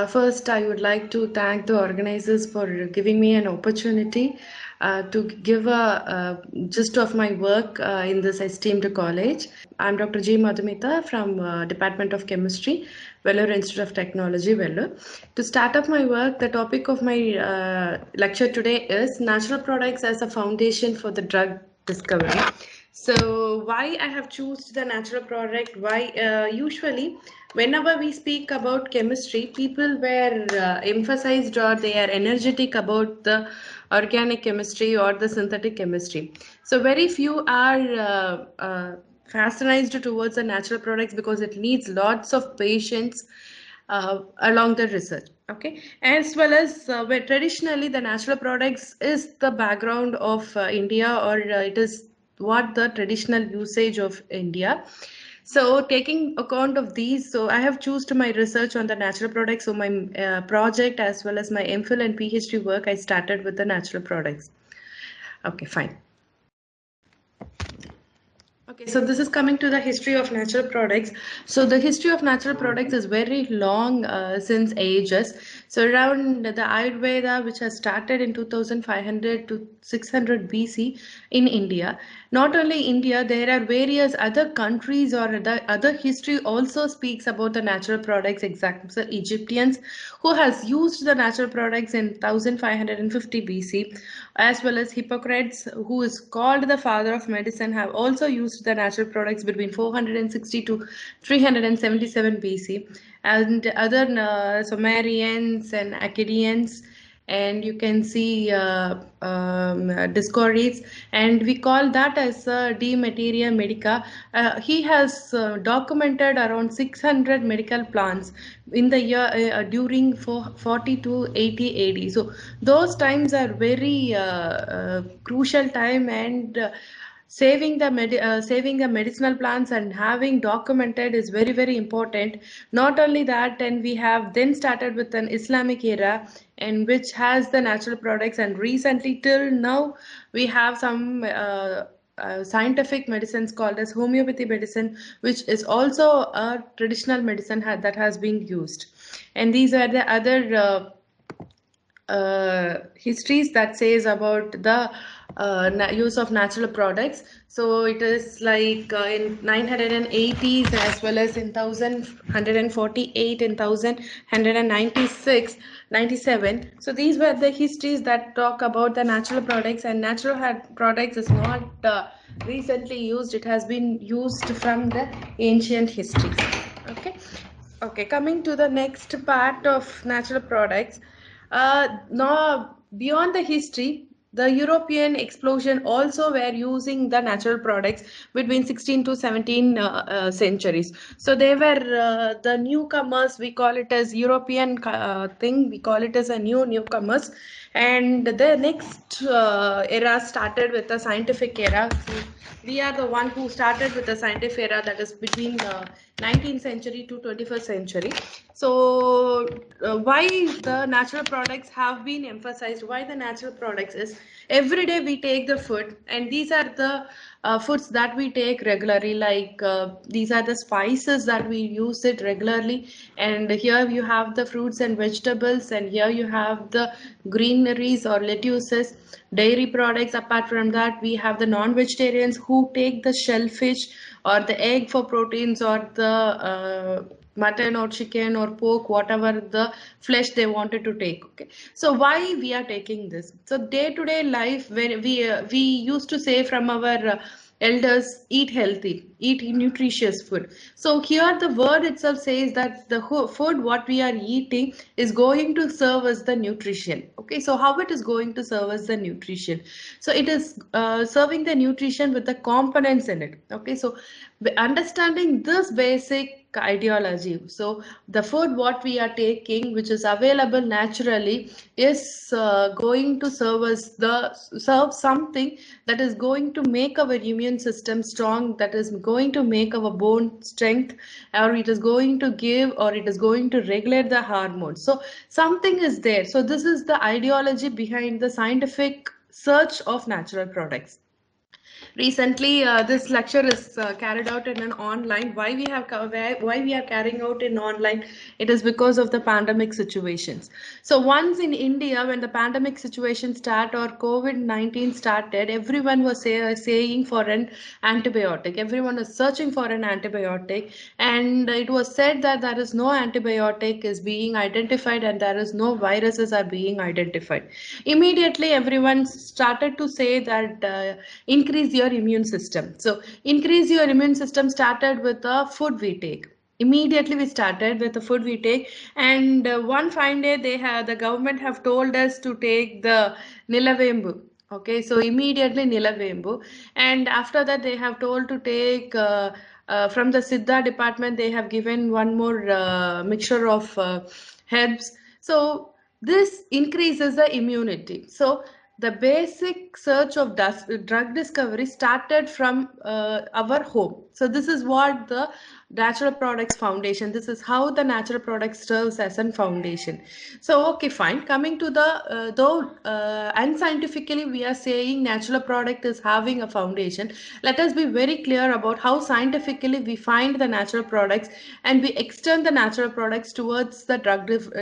First, I would like to thank the organizers for giving me an opportunity to give a gist of my work in this esteemed college. I'm Dr. G. Madhumitha from Department of Chemistry, Vellore Institute of Technology, Vellore. To start up my work, the topic of my lecture today is natural products as a foundation for the drug discovery. So why I have chosen the natural product? Why usually whenever we speak about chemistry, people were emphasized or they are energetic about the organic chemistry or the synthetic chemistry. So very few are fascinated towards the natural products because it needs lots of patience along the research. Okay, as well as where traditionally the natural products is the background of India, or it is what the traditional usage of India. So taking account of these, so I have chosen my research on the natural products. So my project as well as my MPhil and PhD work, I started with the natural products. Okay, fine. Okay, so this is coming to the history of natural products. So the history of natural products is very long since ages. So around the Ayurveda, which has started in 2500 to 600 BC in India. Not only India, there are various other countries or the other history also speaks about the natural products. Example, Egyptians who has used the natural products in 1550 BC, as well as Hippocrates, who is called the father of medicine, have also used the natural products between 460 to 377 BC, and other Sumerians and Akkadians, and you can see Discoides, and we call that as De Materia Medica. He has documented around 600 medical plants in the year during 40 to 80 AD. So those times are very crucial time, and saving the medicinal plants and having documented is very important. Not only that, and we have then started with an Islamic era, and which has the natural products, and recently till now we have some scientific medicines called as homeopathy medicine, which is also a traditional medicine that has been used. And these are the other histories that says about the use of natural products. So it is like in 980s, as well as in 1148 and 1196 97. So these were the histories that talk about the natural products, and natural products is not recently used. It has been used from the ancient histories. Okay. Okay, coming to the next part of natural products. Now, beyond the history, the European explosion also were using the natural products between 16 to 17 centuries. So they were the newcomers. We call it as European thing. We call it as a newcomers. And the next era started with the scientific era. So we are the one who started with the scientific era, that is between 19th century to 21st century. So why the natural products have been emphasized? Why the natural products is every day we take the food, and these are the foods that we take regularly, like these are the spices that we use it regularly, and here you have the fruits and vegetables, and here you have the greeneries or lettuces, dairy products. Apart from that, we have the non-vegetarians who take the shellfish or the egg for proteins, or the mutton or chicken or pork, whatever the flesh they wanted to take. Okay, so why we are taking this? So day to day life, when we used to say from our elders, eat healthy, eat nutritious food. So here the word itself says that the food what we are eating is going to serve as the nutrition. Okay, so how it is going to serve as the nutrition? So it is serving the nutrition with the components in it. Okay, so understanding this basic ideology, so the food what we are taking, which is available naturally, is going to serve something that is going to make our immune system strong, that is going to make our bone strength, or it is going to give, or it is going to regulate the hormones. So something is there. So this is the ideology behind the scientific search of natural products. Recently, this lecture is carried out in an online. Why we are carrying out in online? It is because of the pandemic situations. So once in India, when the pandemic situation started or COVID-19 started, everyone was saying for an antibiotic. Everyone was searching for an antibiotic, and it was said that there is no antibiotic is being identified and there is no viruses are being identified. Immediately, everyone started to say that increase your immune system. So increase your immune system started with the food we take. Immediately we started with the food we take, and one fine day the government have told us to take the nilavembu. Okay, so immediately nilavembu, and after that they have told to take from the siddha department they have given one more mixture of herbs. So this increases the immunity. So the basic search of drug discovery started from our home. So this is what the natural products foundation, this is how the natural products serves as a foundation. So okay, fine, coming to the though unscientifically we are saying natural product is having a foundation, let us be very clear about how scientifically we find the natural products and we extend the natural products towards the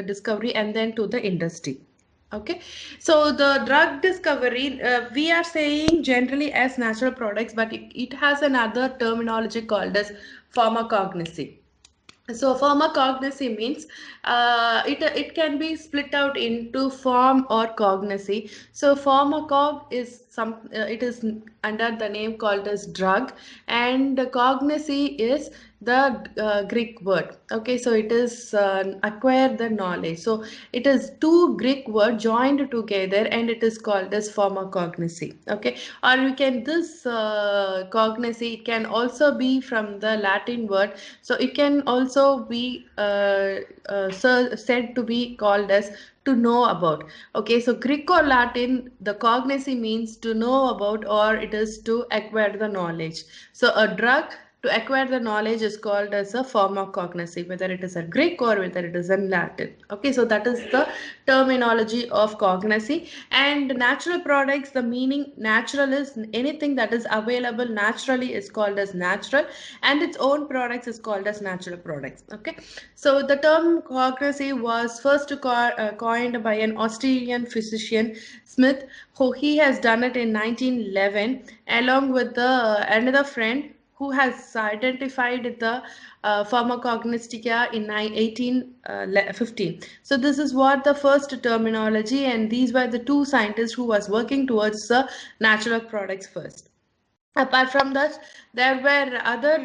discovery and then to the industry. Okay, so the drug discovery, we are saying generally as natural products, but it has another terminology called as pharmacognosy. So pharmacognosy means it can be split out into form or cognosy. So pharmacog is it is under the name called as drug, and cognosy is the Greek word. Okay, so it is acquire the knowledge. So it is two Greek words joined together, and it is called as pharmacognosy. Okay, or you can this cognosy, it can also be from the Latin word, so it can also be said to be called as to know about. Okay, so Greek or Latin, the cognosy means to know about, or it is to acquire the knowledge. So a drug to acquire the knowledge is called as a form of cognosy, whether it is a Greek or whether it is in Latin. Okay, so that is the terminology of cognosy. And natural products, the meaning natural is anything that is available naturally is called as natural, and its own products is called as natural products. Okay, so the term cognosy was first coined by an Australian physician, Smith, who he has done it in 1911 along with the another friend who has identified the pharmacognostica in 1815. So this is what the first terminology, and these were the two scientists who was working towards the natural products first. Apart from that, there were other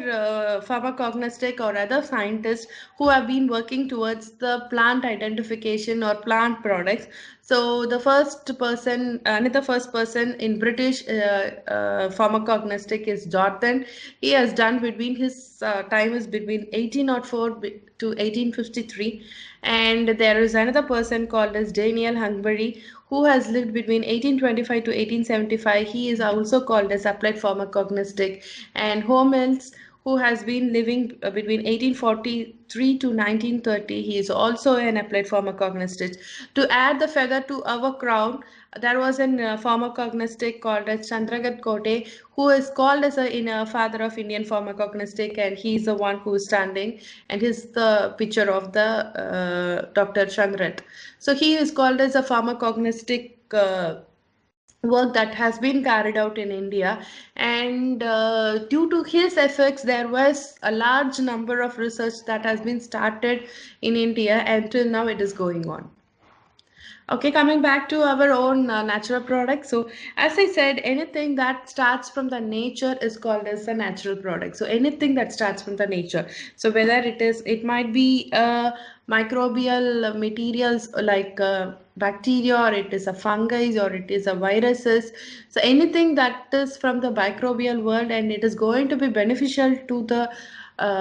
pharmacognostic or other scientists who have been working towards the plant identification or plant products. So the first person, another first person in British pharmacognostic is Jordan. He has done between his time is between 1804 to 1853, and there is another person called as Daniel Hungary who has lived between 1825 to 1875. He is also called as applied pharmacognostic, and Homels, who has been living between 1843 to 1930. He is also an applied pharmacognostic. To add the feather to our crown, there was a pharmacognostic called as Chandragat Kote, who is called as a father of Indian pharmacognostic, and he is the one who is standing, and he's the picture of the Dr. Chandrat. So he is called as a pharmacognostic work that has been carried out in India, and due to his efforts there was a large number of research that has been started in India, and till now it is going on. Okay, coming back to our own natural products. So, as I said, anything that starts from the nature is called as a natural product. So, anything that starts from the nature. So, whether it might be microbial materials like bacteria, or it is a fungi, or it is a viruses. So, anything that is from the microbial world and it is going to be beneficial to the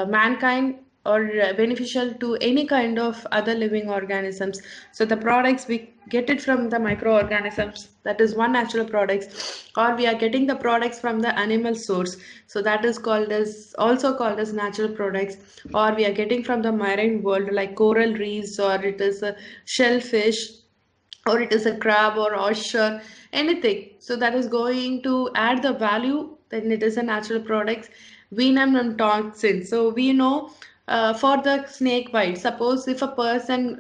mankind or beneficial to any kind of other living organisms. So the products we get it from the microorganisms, that is one natural products, or we are getting the products from the animal source, so that is called as also called as natural products, or we are getting from the marine world like coral reefs, or it is a shellfish, or it is a crab or oyster, anything, so that is going to add the value then it is a natural products. Venom and toxins. So we know for the snake bite, suppose if a person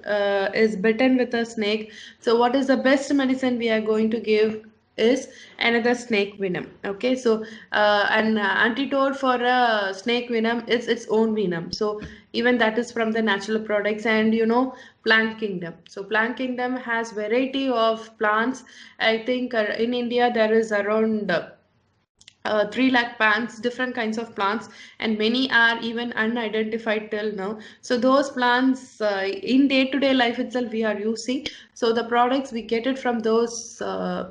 is bitten with a snake, so what is the best medicine we are going to give is another snake venom. Okay, so an antidote for a snake venom is its own venom. So even that is from the natural products. And plant kingdom. So plant kingdom has variety of plants. I think in India there is around 3 lakh plants, different kinds of plants, and many are even unidentified till now. So those plants in day-to-day life itself we are using. So the products we get it from those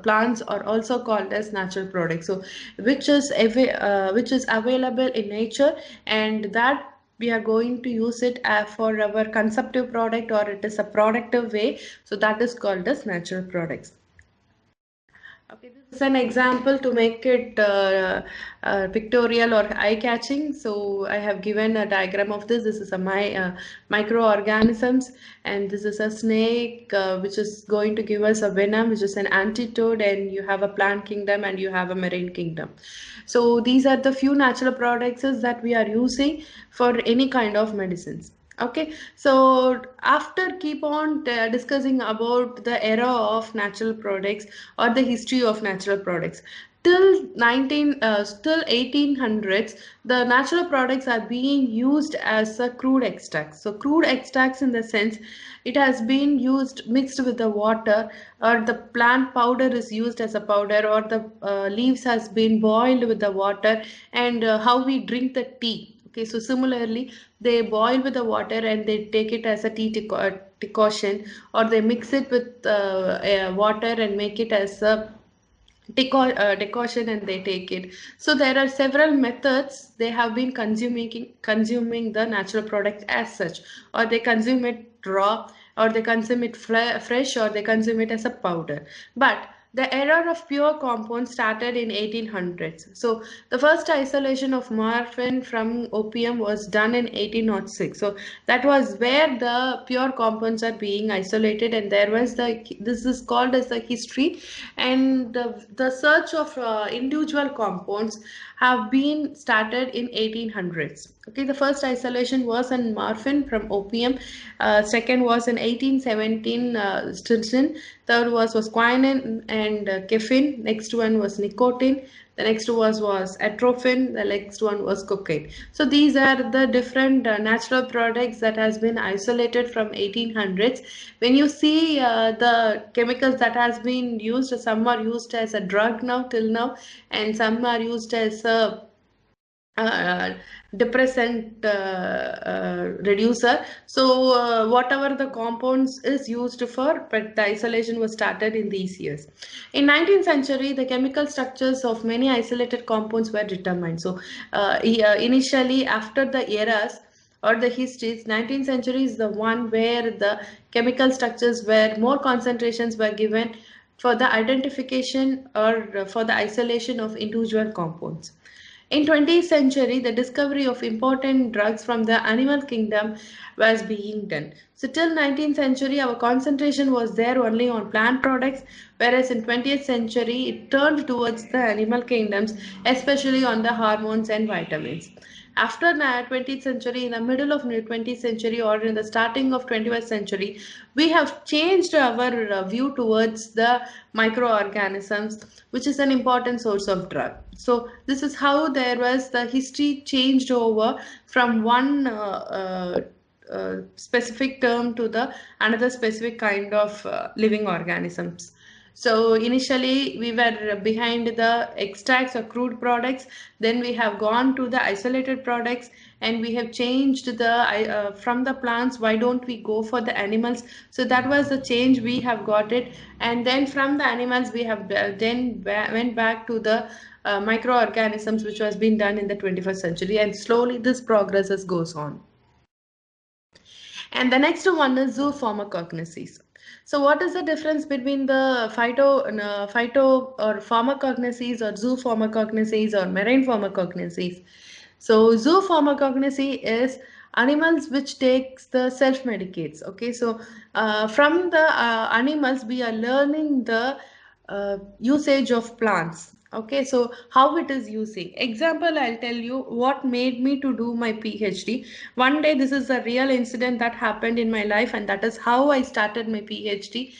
plants are also called as natural products. So which is available in nature, and that we are going to use it for our consumptive product, or it is a productive way. So that is called as natural products. Okay, this is an example to make it pictorial or eye-catching. So I have given a diagram of this. This is a microorganisms, and this is a snake which is going to give us a venom, which is an antidote, and you have a plant kingdom and you have a marine kingdom. So these are the few natural products that we are using for any kind of medicines. Okay, so after keep on discussing about the era of natural products or the history of natural products, till 1800s, the natural products are being used as a crude extract. So crude extracts in the sense it has been used mixed with the water, or the plant powder is used as a powder, or the leaves has been boiled with the water, and how we drink the tea. Okay, so similarly, they boil with the water and they take it as a tea decoction, or they mix it with water and make it as a decoction, and they take it. So there are several methods they have been consuming the natural product as such, or they consume it raw, or they consume it fresh, or they consume it as a powder. But the era of pure compounds started in 1800s. So the first isolation of morphine from opium was done in 1806. So that was where the pure compounds are being isolated, and there was this is called as the history. And the search of individual compounds have been started in 1800s. Okay, the first isolation was in morphine from opium. Second was in 1817 stilton. Third was quinine and caffeine. Next one was nicotine. The next was atropine. The next one was cocaine. So these are the different natural products that has been isolated from 1800s. When you see the chemicals that has been used, some are used as a drug now till now, and some are used as a uh, depressant reducer. So whatever the compounds is used for, but the isolation was started in these years. In 19th century, the chemical structures of many isolated compounds were determined. So initially, after the eras or the histories, 19th century is the one where the chemical structures, where more concentrations were given for the identification or for the isolation of individual compounds. In 20th century, the discovery of important drugs from the animal kingdom was being done. So till 19th century, our concentration was there only on plant products, whereas in 20th century, it turned towards the animal kingdoms, especially on the hormones and vitamins. After 20th century, in the middle of 20th century, or in the starting of 21st century, we have changed our view towards the microorganisms, which is an important source of drug. So this is how there was the history changed over from one specific term to the another specific kind of living organisms. So initially we were behind the extracts or crude products, then we have gone to the isolated products, and we have changed the from the plants, why don't we go for the animals? So that was the change we have got it. And then from the animals we have then went back to the microorganisms, which was being done in the 21st century, and slowly this progress goes on. And the next one is zoopharmacognosys. So what is the difference between the phyto or pharmacognosys, or zoopharmacognosys, or marine pharmacognosys? So zoopharmacognosy is animals which takes the self-medicates. Okay, so from the animals we are learning the usage of plants. Okay, so how it is using. Example, I'll tell you what made me to do my PhD. One day, this is a real incident that happened in my life, and that is how I started my PhD.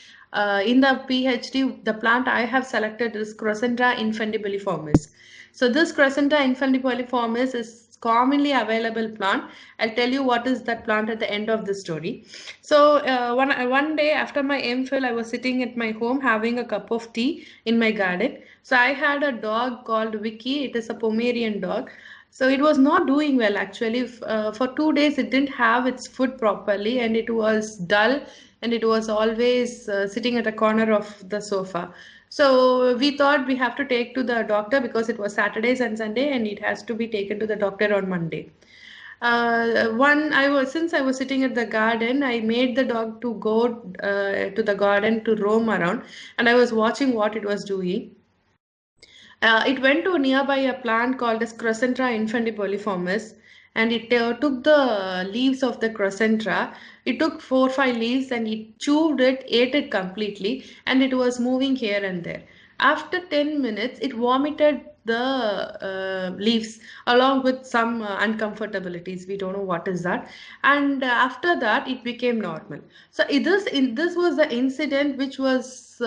In the PhD, the plant I have selected is Crocenta infundibuliformis. So this Crescenta infundibuliformis is commonly available plant. I'll tell you what is that plant at the end of the story. So one day after my MPhil, I was sitting at my home having a cup of tea in my garden. So I had a dog called Vicky. It is a Pomerian dog. So it was not doing well actually. For 2 days, it didn't have its food properly, and it was dull, and it was always sitting at a corner of the sofa. So we thought we have to take to the doctor because it was Saturdays and Sunday, and it has to be taken to the doctor on Monday. One I was Since I was sitting at the garden, I made the dog to go to the garden to roam around, and I was watching what it was doing. It went to nearby a plant called as Crescentra infundibuliformis, and it took the leaves of the Crescentra. It took 4 5 leaves and it chewed it, ate it completely, and it was moving here and there. After 10 minutes, it vomited the leaves along with some uncomfortabilities. We don't know what is that. And after that, it became normal. So this was the incident which was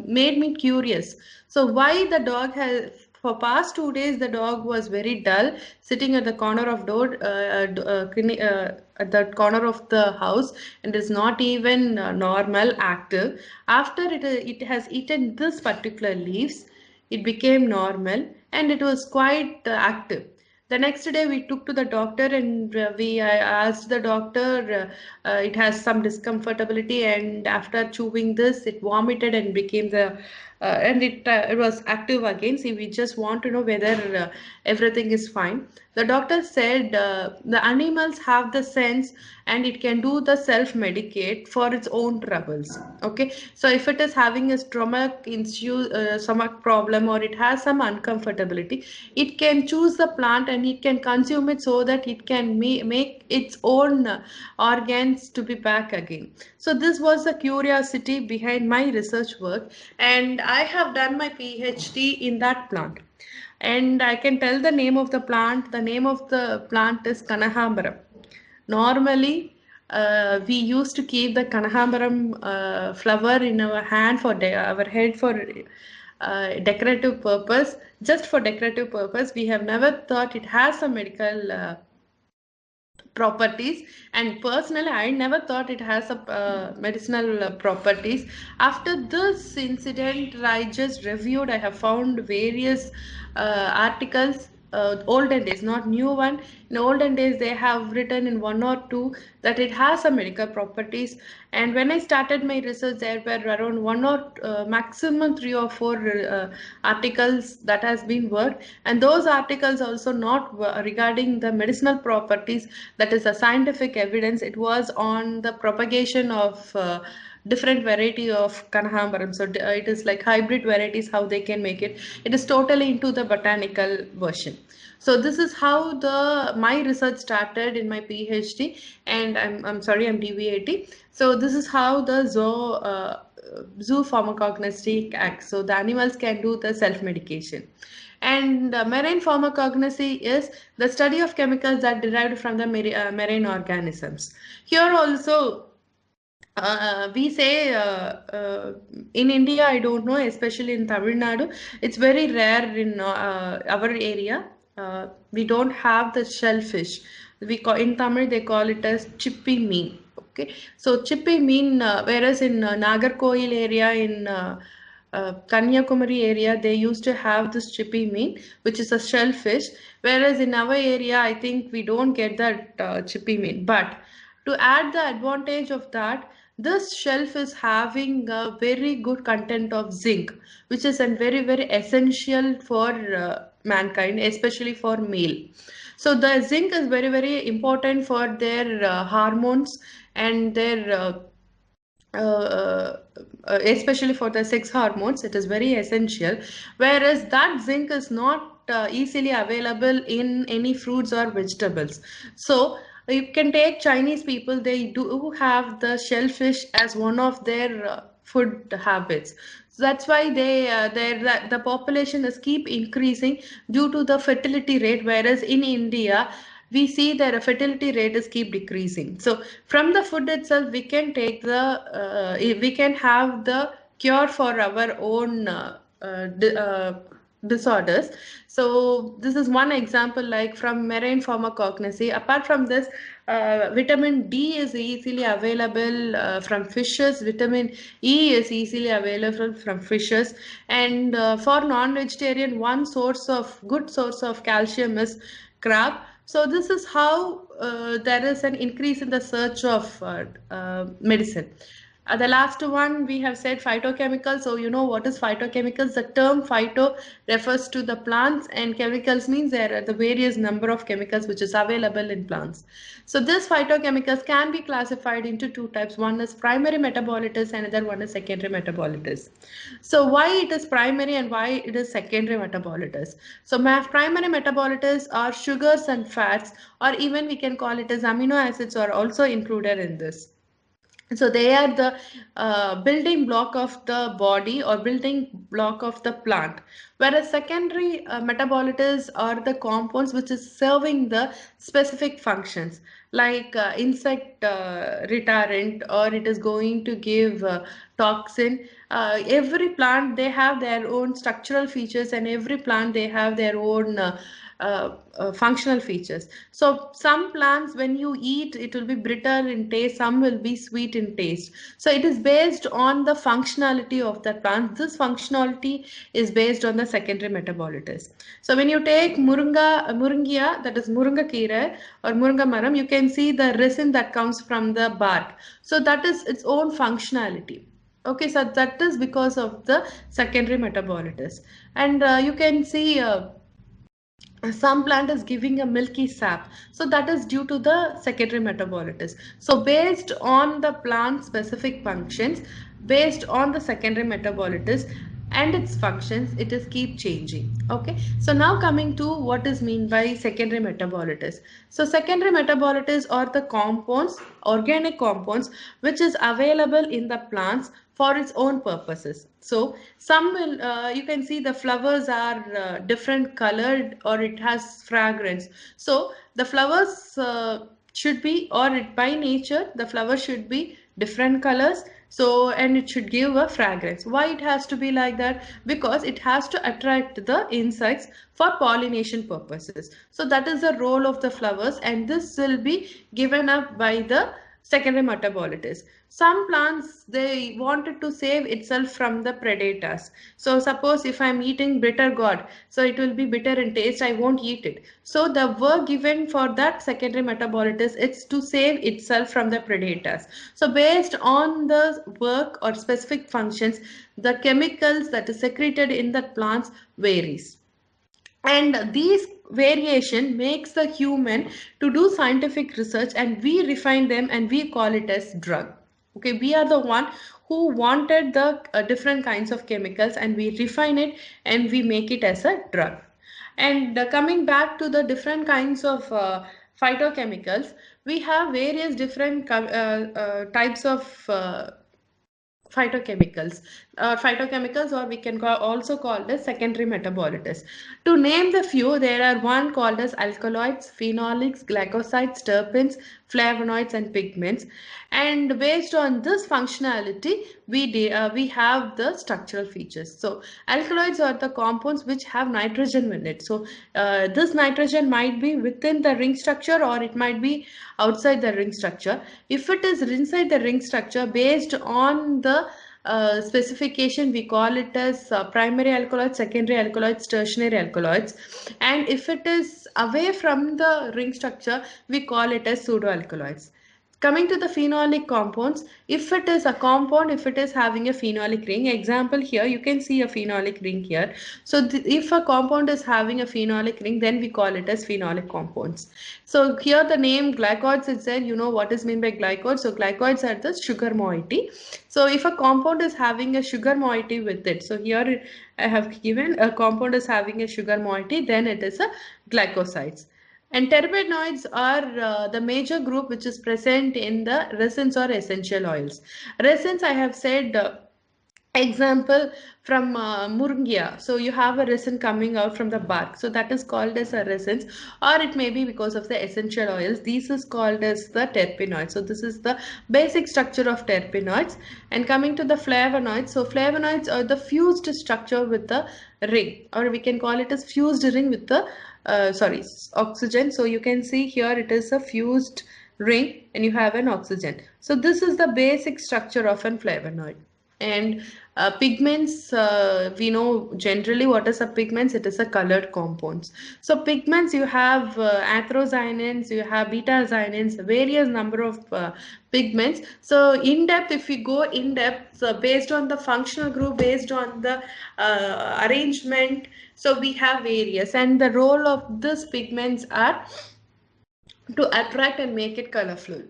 made me curious. So why the dog has for past 2 days the dog was very dull, sitting at the corner of door at the corner of the house, and is not even normal active. After it has eaten this particular leaves, it became normal and it was quite active. The next day we took to the doctor, and we I asked the doctor, it has some discomfortability, and after chewing this it vomited and became the and it was active again. See, we just want to know whether everything is fine. The doctor said the animals have the sense, and it can do the self medicate for its own troubles. Okay, so if it is having a stomach problem, or it has some uncomfortability, it can choose the plant and it can consume it so that it can make its own organs to be back again. So this was the curiosity behind my research work, and I have done my PhD in that plant. And I can tell the name of the plant. The name of the plant is Kanahambaram. Normally, we used to keep the Kanahambaram flower in our hand our head for decorative purpose, just for decorative purpose. We have never thought it has a medical properties, and personally I never thought it has a medicinal properties. After this incident, I just reviewed, I have found various articles, olden days, not new one. In olden days they have written in one or two that it has some medical properties, and when I started my research there were around one or maximum three or four articles that has been worked, and those articles also not regarding the medicinal properties, that is a scientific evidence. It was on the propagation of different variety of Kanahambaram. So it is like hybrid varieties, how they can make it. It is totally into the botanical version. So this is how the my research started in my PhD, and I'm sorry, I'm deviating. So this is how the zoo pharmacognostic acts. So the animals can do the self medication. And marine pharmacognosy is the study of chemicals that derived from the marine organisms. Here also, we say in India, I don't know, especially in Tamil Nadu, it's very rare in our area. We don't have the shellfish. In Tamil they call it as chippy mean. Okay, so chippy mean, whereas in Nagarkoil area in Kanyakumari area, they used to have this chippy mean, which is a shellfish. Whereas in our area, I think we don't get that chippy mean. But to add the advantage of that, this shelf is having a very good content of zinc, which is a very essential for mankind, especially for male. So the zinc is very important for their hormones and their especially for the sex hormones. It is very essential, whereas that zinc is not easily available in any fruits or vegetables. So you can take Chinese people, they do have the shellfish as one of their food habits. So that's why the population is keep increasing due to the fertility rate, whereas in India we see that the fertility rate is keep decreasing. So from the food itself, we can take we can have the cure for our own disorders. So this is one example, like from marine pharmacognosy. Apart from this, vitamin D is easily available from fishes. Vitamin E is easily available from fishes. And for non-vegetarian, one good source of calcium is crab. So this is how there is an increase in the search of medicine. The last one we have said phytochemicals. So you know what is phytochemicals? The term phyto refers to the plants, and chemicals means there are the various number of chemicals which is available in plants. So this phytochemicals can be classified into two types. One is primary metabolites, and another one is secondary metabolites. So why it is primary and why it is secondary metabolites? So primary metabolites are sugars and fats, or even we can call it as amino acids are also included in this. So they are the building block of the body or building block of the plant, whereas secondary metabolites are the compounds which is serving the specific functions, like insect retardant, or it is going to give toxin. Every plant they have their own structural features, and every plant they have their own functional features. So some plants when you eat it will be bitter in taste, some will be sweet in taste. So it is based on the functionality of that plant. This functionality is based on the secondary metabolites. So when you take muringia, that is murunga keera or murunga maram, you can see the resin that comes from the bark. So that is its own functionality. Okay, so that is because of the secondary metabolites. And you can see some plant is giving a milky sap, so that is due to the secondary metabolites. So based on the plant specific functions, based on the secondary metabolites and its functions, it is keep changing. Okay, so now coming to what is mean by secondary metabolites. So secondary metabolites are the compounds, organic compounds, which is available in the plants for its own purposes. So some will, you can see the flowers are different colored, or it has fragrance. So the flowers should be, or it, by nature the flower should be different colors. So and it should give a fragrance. Why it has to be like that? Because it has to attract the insects for pollination purposes. So that is the role of the flowers, and this will be given up by the secondary metabolites. Some plants they wanted to save itself from the predators. So suppose if I'm eating bitter gourd, so it will be bitter in taste, I won't eat it. So the work given for that secondary metabolites, it's to save itself from the predators. So based on the work or specific functions, the chemicals that is secreted in that plants varies, and these variation makes the human to do scientific research, and we refine them and we call it as drug. Okay, we are the one who wanted the different kinds of chemicals, and we refine it and we make it as a drug. And coming back to the different kinds of phytochemicals, we have various different types of phytochemicals, or we can also call it secondary metabolites. To name the few, there are one called as alkaloids, phenolics, glycosides, terpenes, flavonoids, and pigments. And based on this functionality, we have the structural features. So alkaloids are the compounds which have nitrogen in it. So this nitrogen might be within the ring structure, or it might be outside the ring structure. If it is inside the ring structure, based on the specification, we call it as primary alkaloids, secondary alkaloids, tertiary alkaloids. And if it is away from the ring structure, we call it as pseudo alkaloids. Coming to the phenolic compounds, if it is a compound, if it is having a phenolic ring, example here you can see a phenolic ring here. So if a compound is having a phenolic ring, then we call it as phenolic compounds. So here the name glycoids is there. You know what is meant by glycoids. So glycoids are the sugar moiety. So if a compound is having a sugar moiety with it, so here I have given a compound is having a sugar moiety, then it is a glycosides. And terpenoids are the major group which is present in the resins or essential oils. Resins, I have said, Example from Murungia. So you have a resin coming out from the bark. So that is called as a resins, or it may be because of the essential oils. This is called as the terpenoids. So this is the basic structure of terpenoids. And coming to the flavonoids. So flavonoids are the fused structure with the ring, or we can call it as fused ring with the oxygen. So you can see here it is a fused ring and you have an oxygen. So this is the basic structure of an flavonoid. And pigments, we know generally what is a pigments, it is a colored compounds. So pigments, you have anthocyanins, you have beta-cyanins, various number of pigments. So in depth, if we go in depth, based on the functional group, based on the arrangement, so we have various, and the role of these pigments are to attract and make it colorful.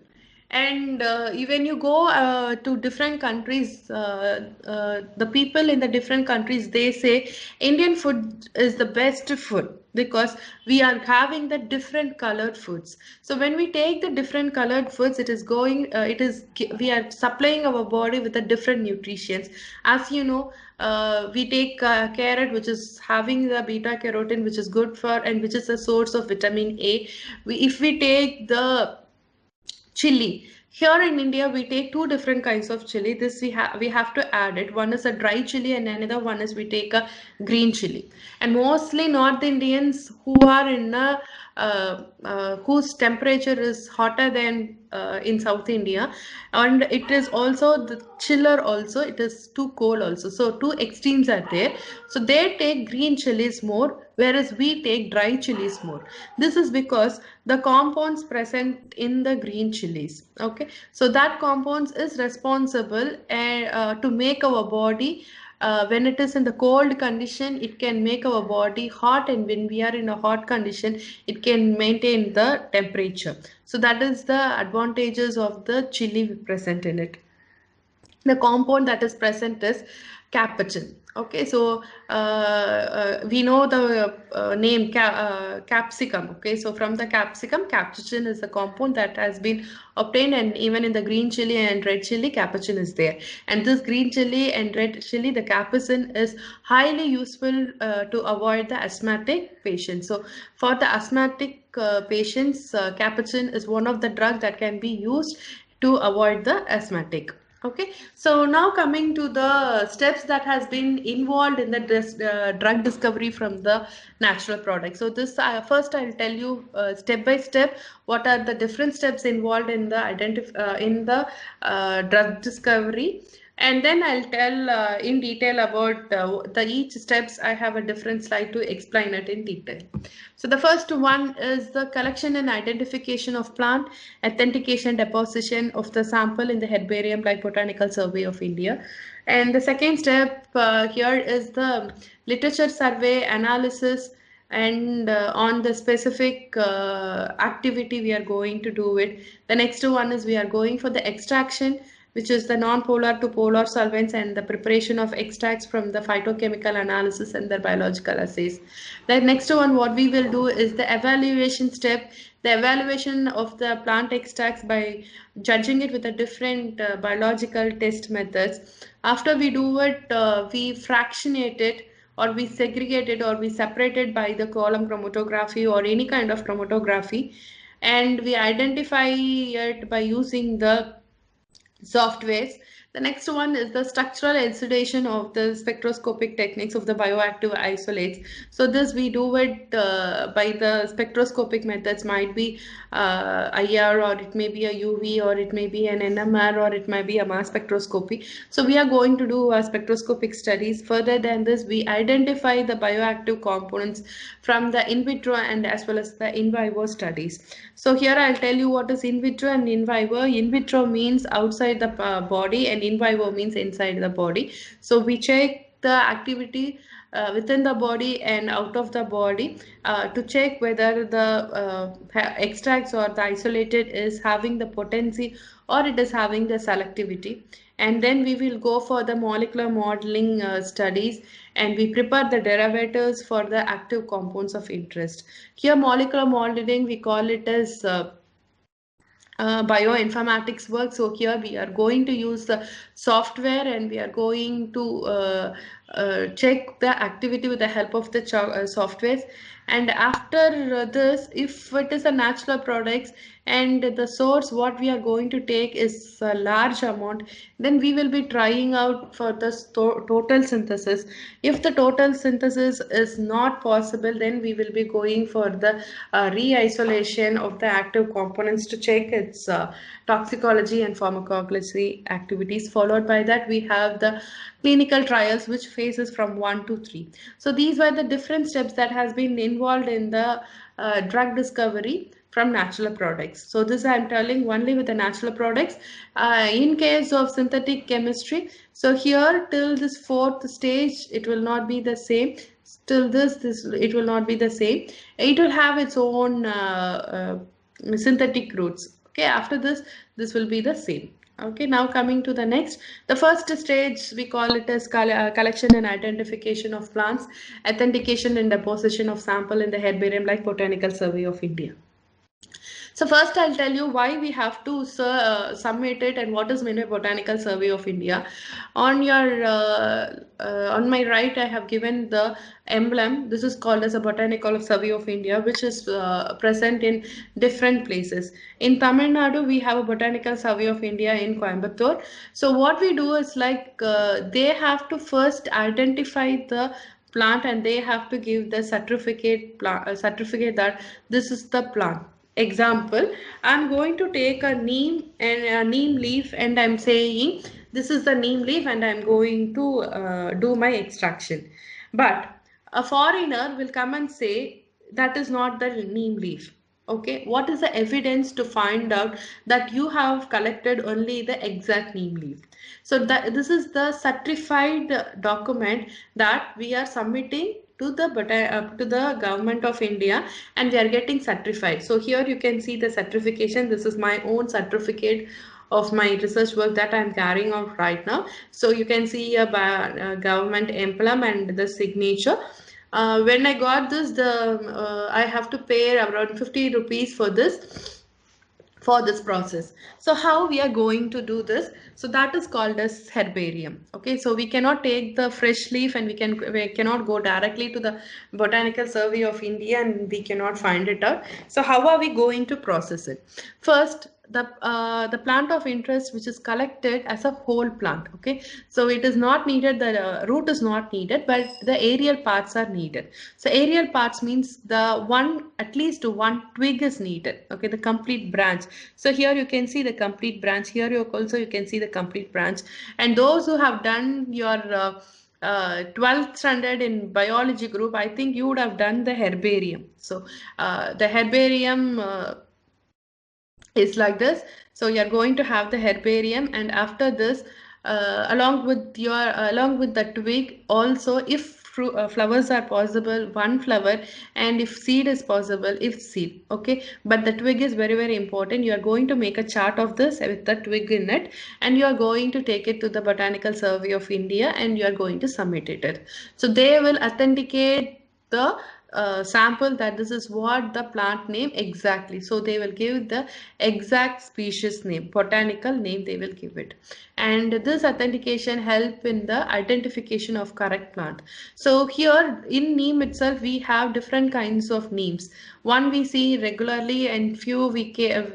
And when you go to different countries, the people in the different countries, they say Indian food is the best food because we are having the different colored foods. So when we take the different colored foods, it is going we are supplying our body with the different nutrients. As you know, we take carrot, which is having the beta carotene, which is good for and which is a source of vitamin A. If we take the chili, here in India we take two different kinds of chili. This we have to add it. One is a dry chili and another one is we take a green chili. And mostly North Indians who are in a whose temperature is hotter than in South India, and it is also the chiller also, it is too cold also, so two extremes are there. So they take green chilies more, whereas we take dry chilies more. This is because the compounds present in the green chilies, okay, so that compounds is responsible to make our body, when it is in the cold condition, it can make our body hot, and when we are in a hot condition, it can maintain the temperature. So that is the advantages of the chili present in it. The compound that is present is capuchin. Okay, so we know the name capsicum. Okay, so from the capsicum, capuchin is the compound that has been obtained, and even in the green chili and red chili, capuchin is there. And this green chili and red chili, the capuchin is highly useful to avoid the asthmatic patients. So for the asthmatic patients, capuchin is one of the drug that can be used to avoid the asthmatic. Okay, so now coming to the steps that has been involved in the drug discovery from the natural product. So this first I'll tell you step by step what are the different steps involved in the drug discovery, and then I'll tell in detail about the each steps. I have a different slide to explain it in detail. So the first one is the collection and identification of plant, authentication, deposition of the sample in the herbarium like Botanical Survey of India. And the second step here is the literature survey analysis, and on the specific activity we are going to do it. The next one is we are going for the extraction, which is the non-polar to polar solvents, and the preparation of extracts from the phytochemical analysis and the biological assays. The next one, what we will do is the evaluation step, the evaluation of the plant extracts by judging it with the different biological test methods. After we do it, we fractionate it, or we segregate it, or we separate it by the column chromatography or any kind of chromatography, and we identify it by using the softwares. The next one is the structural elucidation of the spectroscopic techniques of the bioactive isolates. So this we do it by the spectroscopic methods, might be IR, or it may be a UV, or it may be an NMR, or it might be a mass spectroscopy. So we are going to do spectroscopic studies. Further than this, we identify the bioactive components from the in vitro and as well as the in vivo studies. So here I'll tell you what is in vitro and in vivo. In vitro means outside the body, and in vivo means inside the body. So we check the activity within the body and out of the body to check whether the extracts or the isolated is having the potency or it is having the selectivity. And then we will go for the molecular modeling studies, and we prepare the derivatives for the active compounds of interest. Here molecular modeling, we call it as bioinformatics work. So here we are going to use the software, and we are going to check the activity with the help of the softwares. And after this, if it is a natural products and the source what we are going to take is a large amount, then we will be trying out for the total synthesis. If the total synthesis is not possible, then we will be going for the re-isolation of the active components to check its toxicology and pharmacology activities. Followed by that, we have the clinical trials, which phases from 1 to 3. So these were the different steps that has been involved in the drug discovery from natural products. So this I am telling only with the natural products. In case of synthetic chemistry, so here till this fourth stage, it will not be the same. Till this it will not be the same. It will have its own synthetic routes. Okay, after this will be the same. Okay, now coming to the next, the first stage we call it as collection and identification of plants, authentication and deposition of sample in the herbarium like Botanical Survey of India. So first I'll tell you why we have to submit it and what is meant by Botanical Survey of India. On your on my right, I have given the emblem. This is called as a Botanical Survey of India, which is present in different places. In Tamil Nadu, we have a Botanical Survey of India in Coimbatore. So what we do is like they have to first identify the plant, and they have to give the certificate that this is the plant. Example, I'm going to take a neem and a neem leaf, and I'm saying this is the neem leaf, and I'm going to do my extraction. But a foreigner will come and say that is not the neem leaf. Okay, what is the evidence to find out that you have collected only the exact neem leaf? So that this is the certified document that we are submitting to the government of India, and we are getting certified. So here you can see the certification. This is my own certificate of my research work that I am carrying out right now. So you can see a government emblem and the signature. When I got this, I have to pay around 50 rupees for this process. So how we are going to do this? So that is called as herbarium. Okay, so we cannot take the fresh leaf, and we cannot go directly to the Botanical Survey of India, and we cannot find it out. So how are we going to process it? First, the plant of interest, which is collected as a whole plant. Okay, so it is not needed, the root is not needed, but the aerial parts are needed. So aerial parts means at least one twig is needed. Okay, the complete branch. So here you can see the complete branch. Here you can see the complete branch. And those who have done your 12th standard in biology group, I think you would have done the herbarium. So the herbarium is like this. So you are going to have the herbarium, and after this, along with the twig, also if flowers are possible, one flower, and if seed is possible, if seed. Okay, but the twig is very, very important. You are going to make a chart of this with the twig in it, and you are going to take it to the Botanical Survey of India, and you are going to submit it. So they will authenticate the sample that this is what the plant name exactly. So they will give the exact species name, botanical name they will give it. And this authentication help in the identification of correct plant. So here in neem itself, we have different kinds of neems. One we see regularly, and few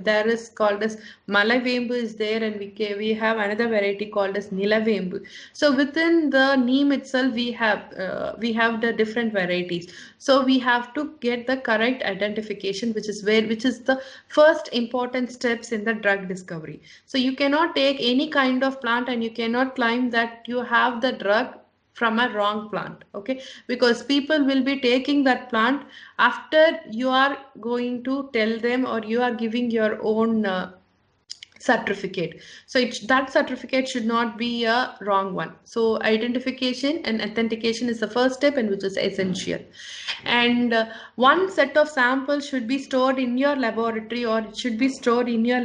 there is called as Malavembu is there, and we have another variety called as Nilavembu. So within the neem itself, we have the different varieties. So we have to get the correct identification, which is the first important steps in the drug discovery. So you cannot take any kind of plant, and you cannot claim that you have the drug from a wrong plant. Okay, because people will be taking that plant after you are going to tell them, or you are giving your own certificate. So that certificate should not be a wrong one. So identification and authentication is the first step, and which is essential. And one set of samples should be stored in your laboratory, or it should be stored in your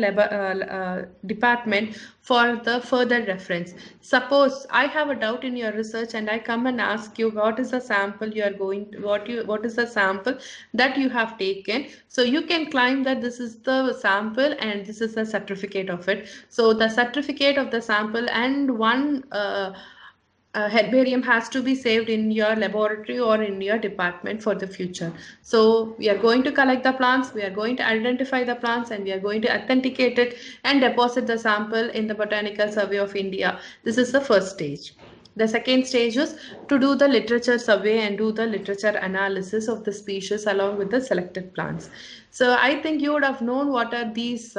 department for the further reference. Suppose I have a doubt in your research and I come and ask you what is the sample you are going to, what is the sample that you have taken. So you can claim that this is the sample and this is the certificate of it. So the certificate of the sample and one herbarium has to be saved in your laboratory or in your department for the future. So we are going to collect the plants, we are going to identify the plants, and we are going to authenticate it and deposit the sample in the Botanical Survey of India. This is the first stage. The second stage is to do the literature survey and do the literature analysis of the species along with the selected plants. So I think you would have known what are these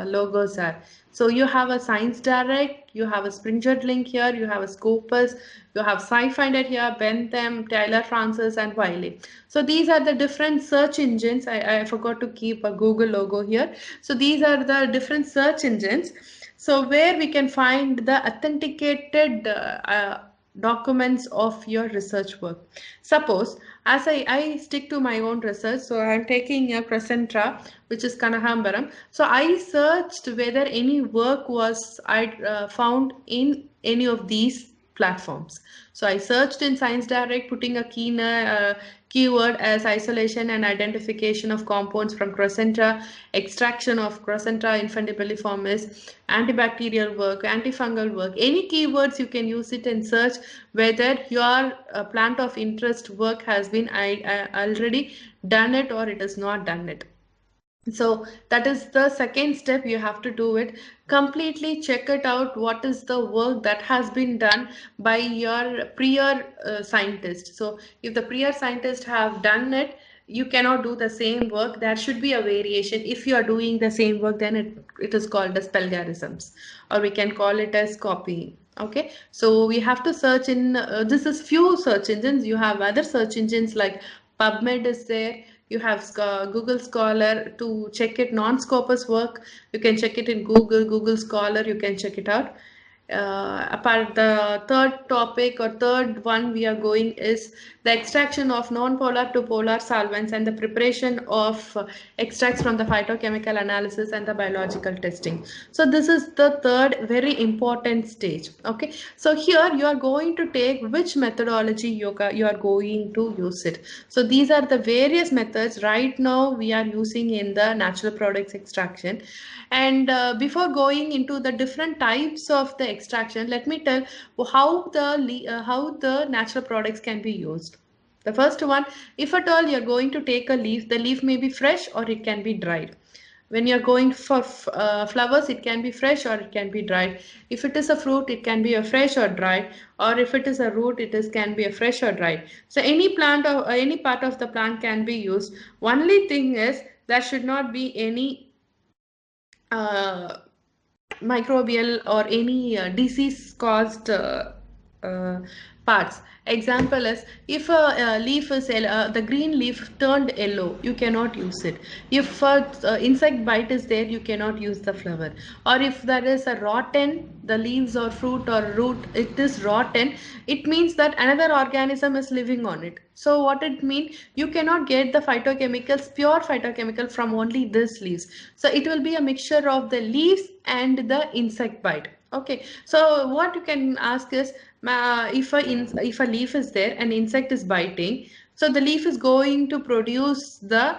logos are. So you have a Science Direct, you have a Springer link here, you have a Scopus, you have SciFinder here, Bentham, Taylor Francis, and Wiley. So these are the different search engines. I forgot to keep a Google logo here. So these are the different search engines. So where we can find the authenticated documents of your research work. Suppose as I stick to my own research, so I'm taking a Crescentra, which is Kanahambaram. So I searched whether any work was found in any of these platforms. So I searched in Science Direct, putting a keyword as isolation and identification of compounds from Crescentra, extraction of Crescentra infundibuliformis, antibacterial work, antifungal work. Any keywords you can use it and search whether your plant of interest work has been already done it or it has not done it. So that is the second step. You have to do it completely, check it out what is the work that has been done by your prior scientist. So if the prior scientists have done it, you cannot do the same work. There should be a variation. If you are doing the same work, then it is called as plagiarisms, or we can call it as copying. Okay, so we have to search in this is few search engines. You have other search engines like PubMed is there. You have Google Scholar to check it non-Scopus work. You can check it in Google Scholar. You can check it out. Apart the third topic or third one we are going is the extraction of non-polar to polar solvents and the preparation of extracts from the phytochemical analysis and the biological testing. So this is the third very important stage. Okay, so here you are going to take which methodology you are going to use it. So these are the various methods right now we are using in the natural products extraction. And before going into the different types of the extraction, let me tell how the natural products can be used. The first one, if at all you're going to take a leaf, the leaf may be fresh or it can be dried. When you're going for flowers, it can be fresh or it can be dried. If it is a fruit, it can be a fresh or dried, or if it is a root, can be a fresh or dried. So any plant or any part of the plant can be used. Only thing is there should not be any uh, microbial or any disease caused uh, parts. Example is if a leaf is the green leaf turned yellow, you cannot use it. If insect bite is there, you cannot use the flower. Or if there is a rotten, the leaves or fruit or root, it is rotten, it means that another organism is living on it. So what it means, you cannot get the phytochemicals, pure phytochemical from only this leaves. So it will be a mixture of the leaves and the insect bite. Okay, so what you can ask is if a leaf is there and insect is biting, so the leaf is going to produce the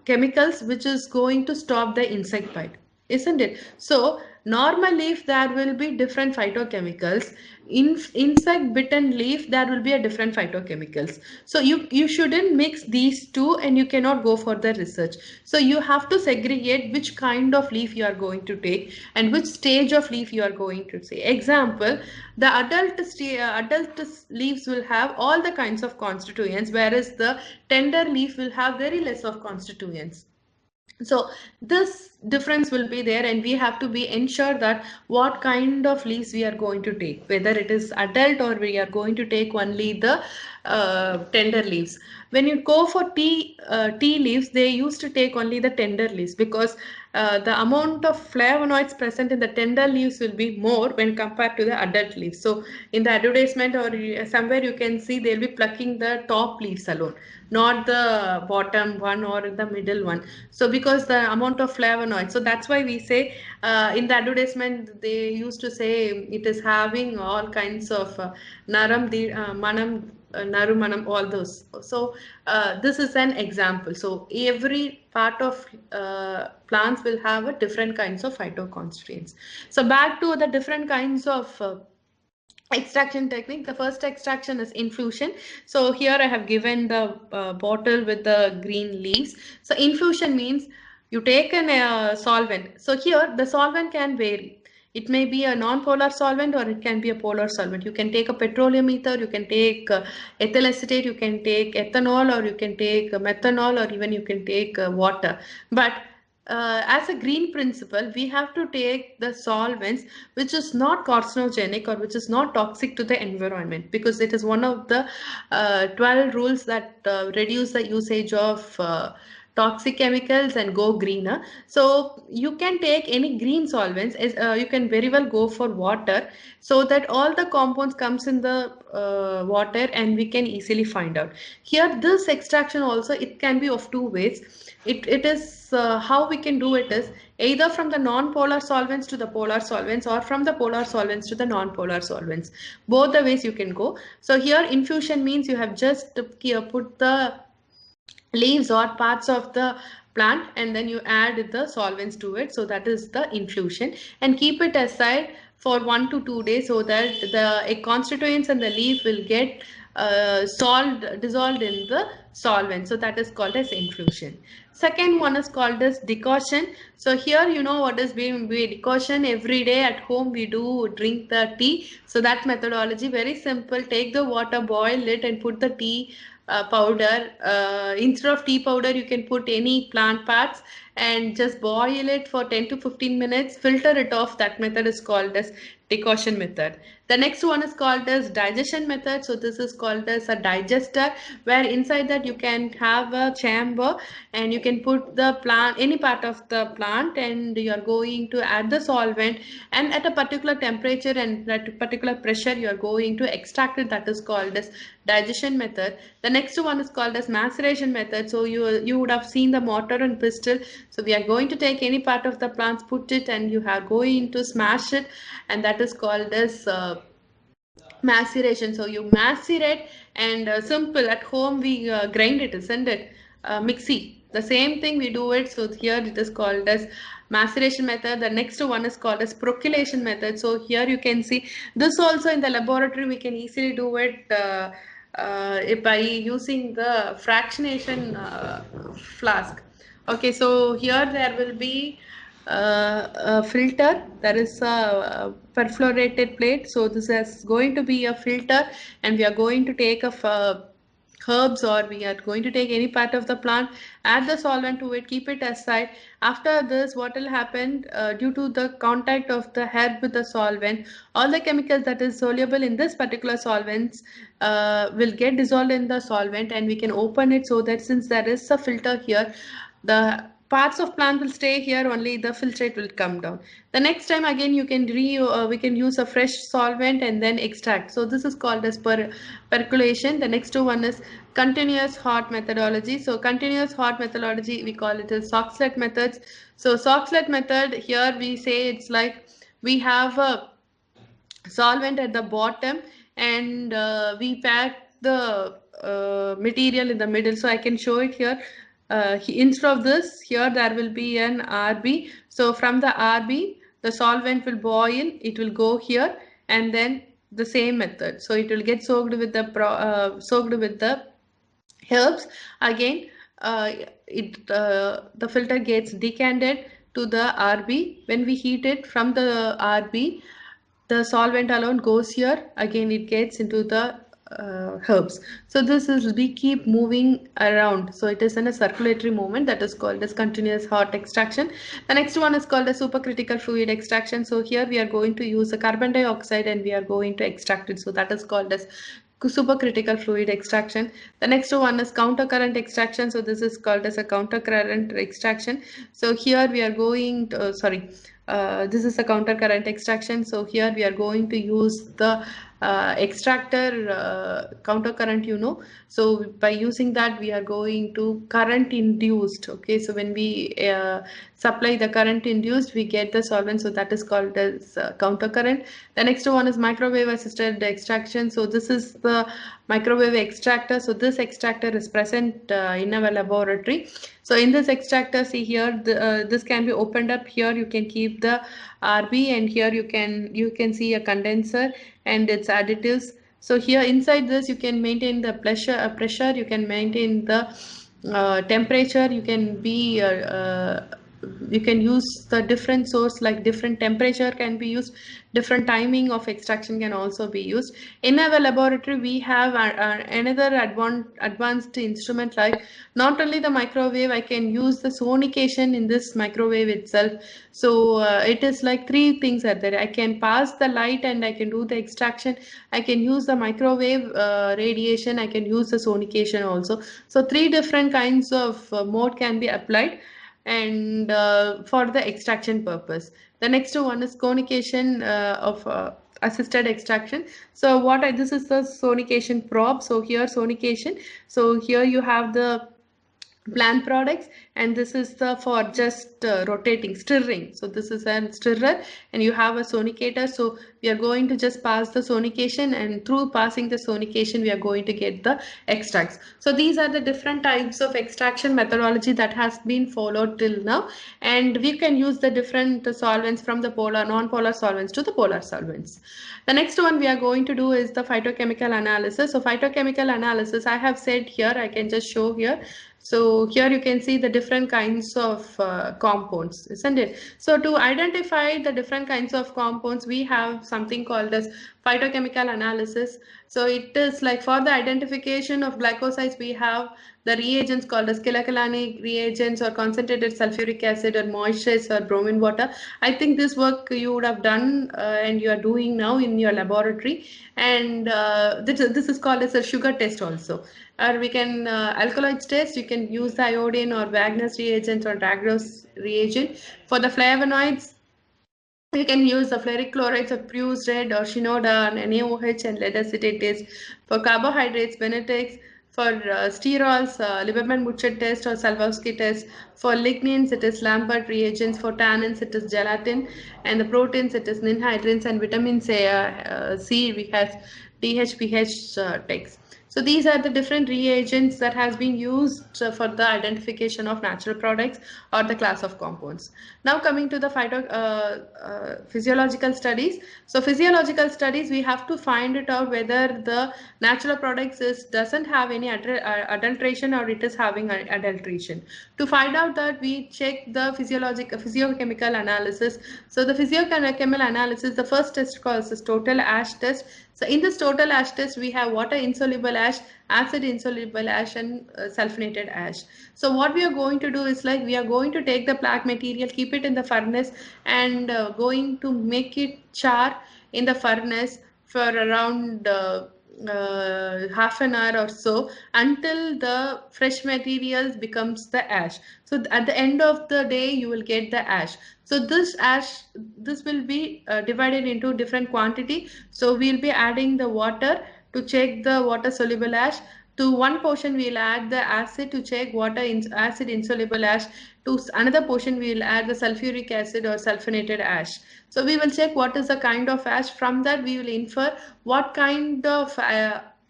chemicals which is going to stop the insect bite, isn't it? So normally if there will be different phytochemicals, in insect bitten leaf there will be a different phytochemicals. So you shouldn't mix these two and you cannot go for the research. So you have to segregate which kind of leaf you are going to take and which stage of leaf you are going to say. Example, the adult leaves will have all the kinds of constituents, whereas the tender leaf will have very less of constituents. So this difference will be there, and we have to be ensure that what kind of leaves we are going to take, whether it is adult or we are going to take only the tender leaves. When you go for tea leaves, they used to take only the tender leaves because the amount of flavonoids present in the tender leaves will be more when compared to the adult leaves. So in the advertisement or somewhere you can see they'll be plucking the top leaves alone, not the bottom one or the middle one. So because the amount of flavonoids, so that's why we say in the advertisement they used to say it is having all kinds of manam, naru manam, all those. So this is an example. So every part of plants will have a different kinds of phytoconstituents. So back to the different kinds of extraction technique. The first extraction is infusion. So here I have given the bottle with the green leaves. So infusion means you take an solvent. So here the solvent can vary. It may be a non-polar solvent or it can be a polar solvent. You can take a petroleum ether, you can take ethyl acetate, you can take ethanol, or you can take methanol, or even you can take water. But as a green principle, we have to take the solvents which is not carcinogenic or which is not toxic to the environment, because it is one of the 12 rules that reduce the usage of toxic chemicals and go greener. So you can take any green solvents, you can very well go for water, so that all the compounds comes in the water and we can easily find out. Here this extraction also, it can be of two ways. It is how we can do it is either from the non-polar solvents to the polar solvents, or from the polar solvents to the non-polar solvents. Both the ways you can go. So here infusion means you have just put the leaves or parts of the plant and then you add the solvents to it. So that is the infusion, and keep it aside for 1 to 2 days so that the constituents and the leaf will get dissolved in the solvent. So that is called as infusion. Second one is called as decoction. So here you know what is being decoction. Every day at home we do drink the tea. So that methodology very simple. Take the water, boil it, and put the tea powder. Instead of tea powder, you can put any plant parts and just boil it for 10 to 15 minutes. Filter it off. That method is called as decoction method. The next one is called as digestion method. So this is called as a digester, where inside that you can have a chamber and you can put the plant, any part of the plant, and you are going to add the solvent, and at a particular temperature and at particular pressure you are going to extract it. That is called as digestion method. The next one is called as maceration method. So you would have seen the mortar and pestle. So we are going to take any part of the plants, put it, and you are going to smash it, and that is called as maceration. So you macerate, and simple at home we grind it, isn't it? Mixie, the same thing we do it. So here it is called as maceration method. The next one is called as percolation method. So here you can see this also in the laboratory we can easily do it by using the fractionation flask. Okay, so here there will be a filter. There is a perforated plate. So this is going to be a filter, and we are going to take a herbs, or we are going to take any part of the plant, add the solvent to it, keep it aside. After this, what will happen, due to the contact of the herb with the solvent, all the chemicals that is soluble in this particular solvents will get dissolved in the solvent, and we can open it, so that since there is a filter here, the parts of plant will stay here, only the filtrate will come down. The next time again you can we can use a fresh solvent and then extract. So this is called as percolation. The next one is continuous hot methodology. So continuous hot methodology, we call it as Soxhlet methods. So Soxhlet method, here we say it's like we have a solvent at the bottom, and we pack the material in the middle. So I can show it here. Instead of this, here there will be an RB. So from the RB, the solvent will boil, it will go here, and then the same method. So it will get soaked with the herbs. Again, the filter gets decanted to the RB. When we heat it from the RB, the solvent alone goes here. Again, it gets into the herbs. So this is, we keep moving around. So it is in a circulatory movement, that is called as continuous hot extraction. The next one is called as supercritical fluid extraction. So here we are going to use a carbon dioxide and we are going to extract it. So that is called as supercritical fluid extraction. The next one is countercurrent extraction. So this is called as a countercurrent extraction. So here we are going to, this is a countercurrent extraction. So here we are going to use the extractor countercurrent, so by using that we are going to current induced. Okay, so when we supply the current induced, we get the solvent, so that is called as countercurrent. The next one is microwave assisted extraction. So this is the microwave extractor. So this extractor is present in our laboratory. So in this extractor, see here, this can be opened up. Here you can keep the RB, and here you can see a condenser and its additives. So here inside this you can maintain the pressure, you can maintain the temperature, you can use the different source, like different temperature can be used, different timing of extraction can also be used. In our laboratory we have another advanced instrument, like not only the microwave, I can use the sonication in this microwave itself. So it is like three things are there. I can pass the light and I can do the extraction, I can use the microwave radiation, I can use the sonication also. So three different kinds of mode can be applied, and for the extraction purpose. The next one is conication of assisted extraction. So this is the sonication probe. So here sonication, so here you have the plant products, and this is the for just rotating, stirring. So this is a stirrer, and you have a sonicator. So we are going to just pass the sonication, and through passing the sonication we are going to get the extracts. So these are the different types of extraction methodology that has been followed till now, and we can use the different solvents, from the polar non-polar solvents to the polar solvents. The next one we are going to do is the phytochemical analysis. So phytochemical analysis, I have said here, I can just show here. So here you can see the different kinds of compounds, isn't it? So to identify the different kinds of compounds, we have something called as phytochemical analysis. So it is like for the identification of glycosides, we have the reagents called as kilocalanic reagents, or concentrated sulfuric acid, or moistures, or bromine water. I think this work you would have done and you are doing now in your laboratory. And this is called as a sugar test also. Or we can alkaloids test, you can use the iodine or Wagner's reagent or Dragos reagent. For the flavonoids, you can use the ferric chlorides of Prue's red or Shinoda and NaOH and lead acetate test. For carbohydrates, Benedict's. For sterols, Lieberman-Butcher test or Salvowski test. For lignins, it is Lambert reagents. For tannins, it is gelatin. And the proteins, it is ninhydrins. And vitamins C, we have DHPH text. So these are the different reagents that has been used for the identification of natural products or the class of compounds. Now coming to the physiological studies. So physiological studies, we have to find it out whether the natural products doesn't have any adulteration, or it is having adulteration. To find out that, we check the physiochemical analysis. So the physiochemical analysis, the first test called is total ash test. So in this total ash test, we have water insoluble ash, acid insoluble ash, and sulfonated ash. So what we are going to do is, like, we are going to take the black material, keep it in the furnace, and going to make it char in the furnace for around half an hour or so, until the fresh materials becomes the ash. So at the end of the day, you will get the ash. So this will be divided into different quantity. So we'll be adding the water to check the water soluble ash. To one portion we'll add the acid to check acid insoluble ash. To another portion we'll add the sulfuric acid or sulfonated ash. So we will check what is the kind of ash. From that we will infer what kind of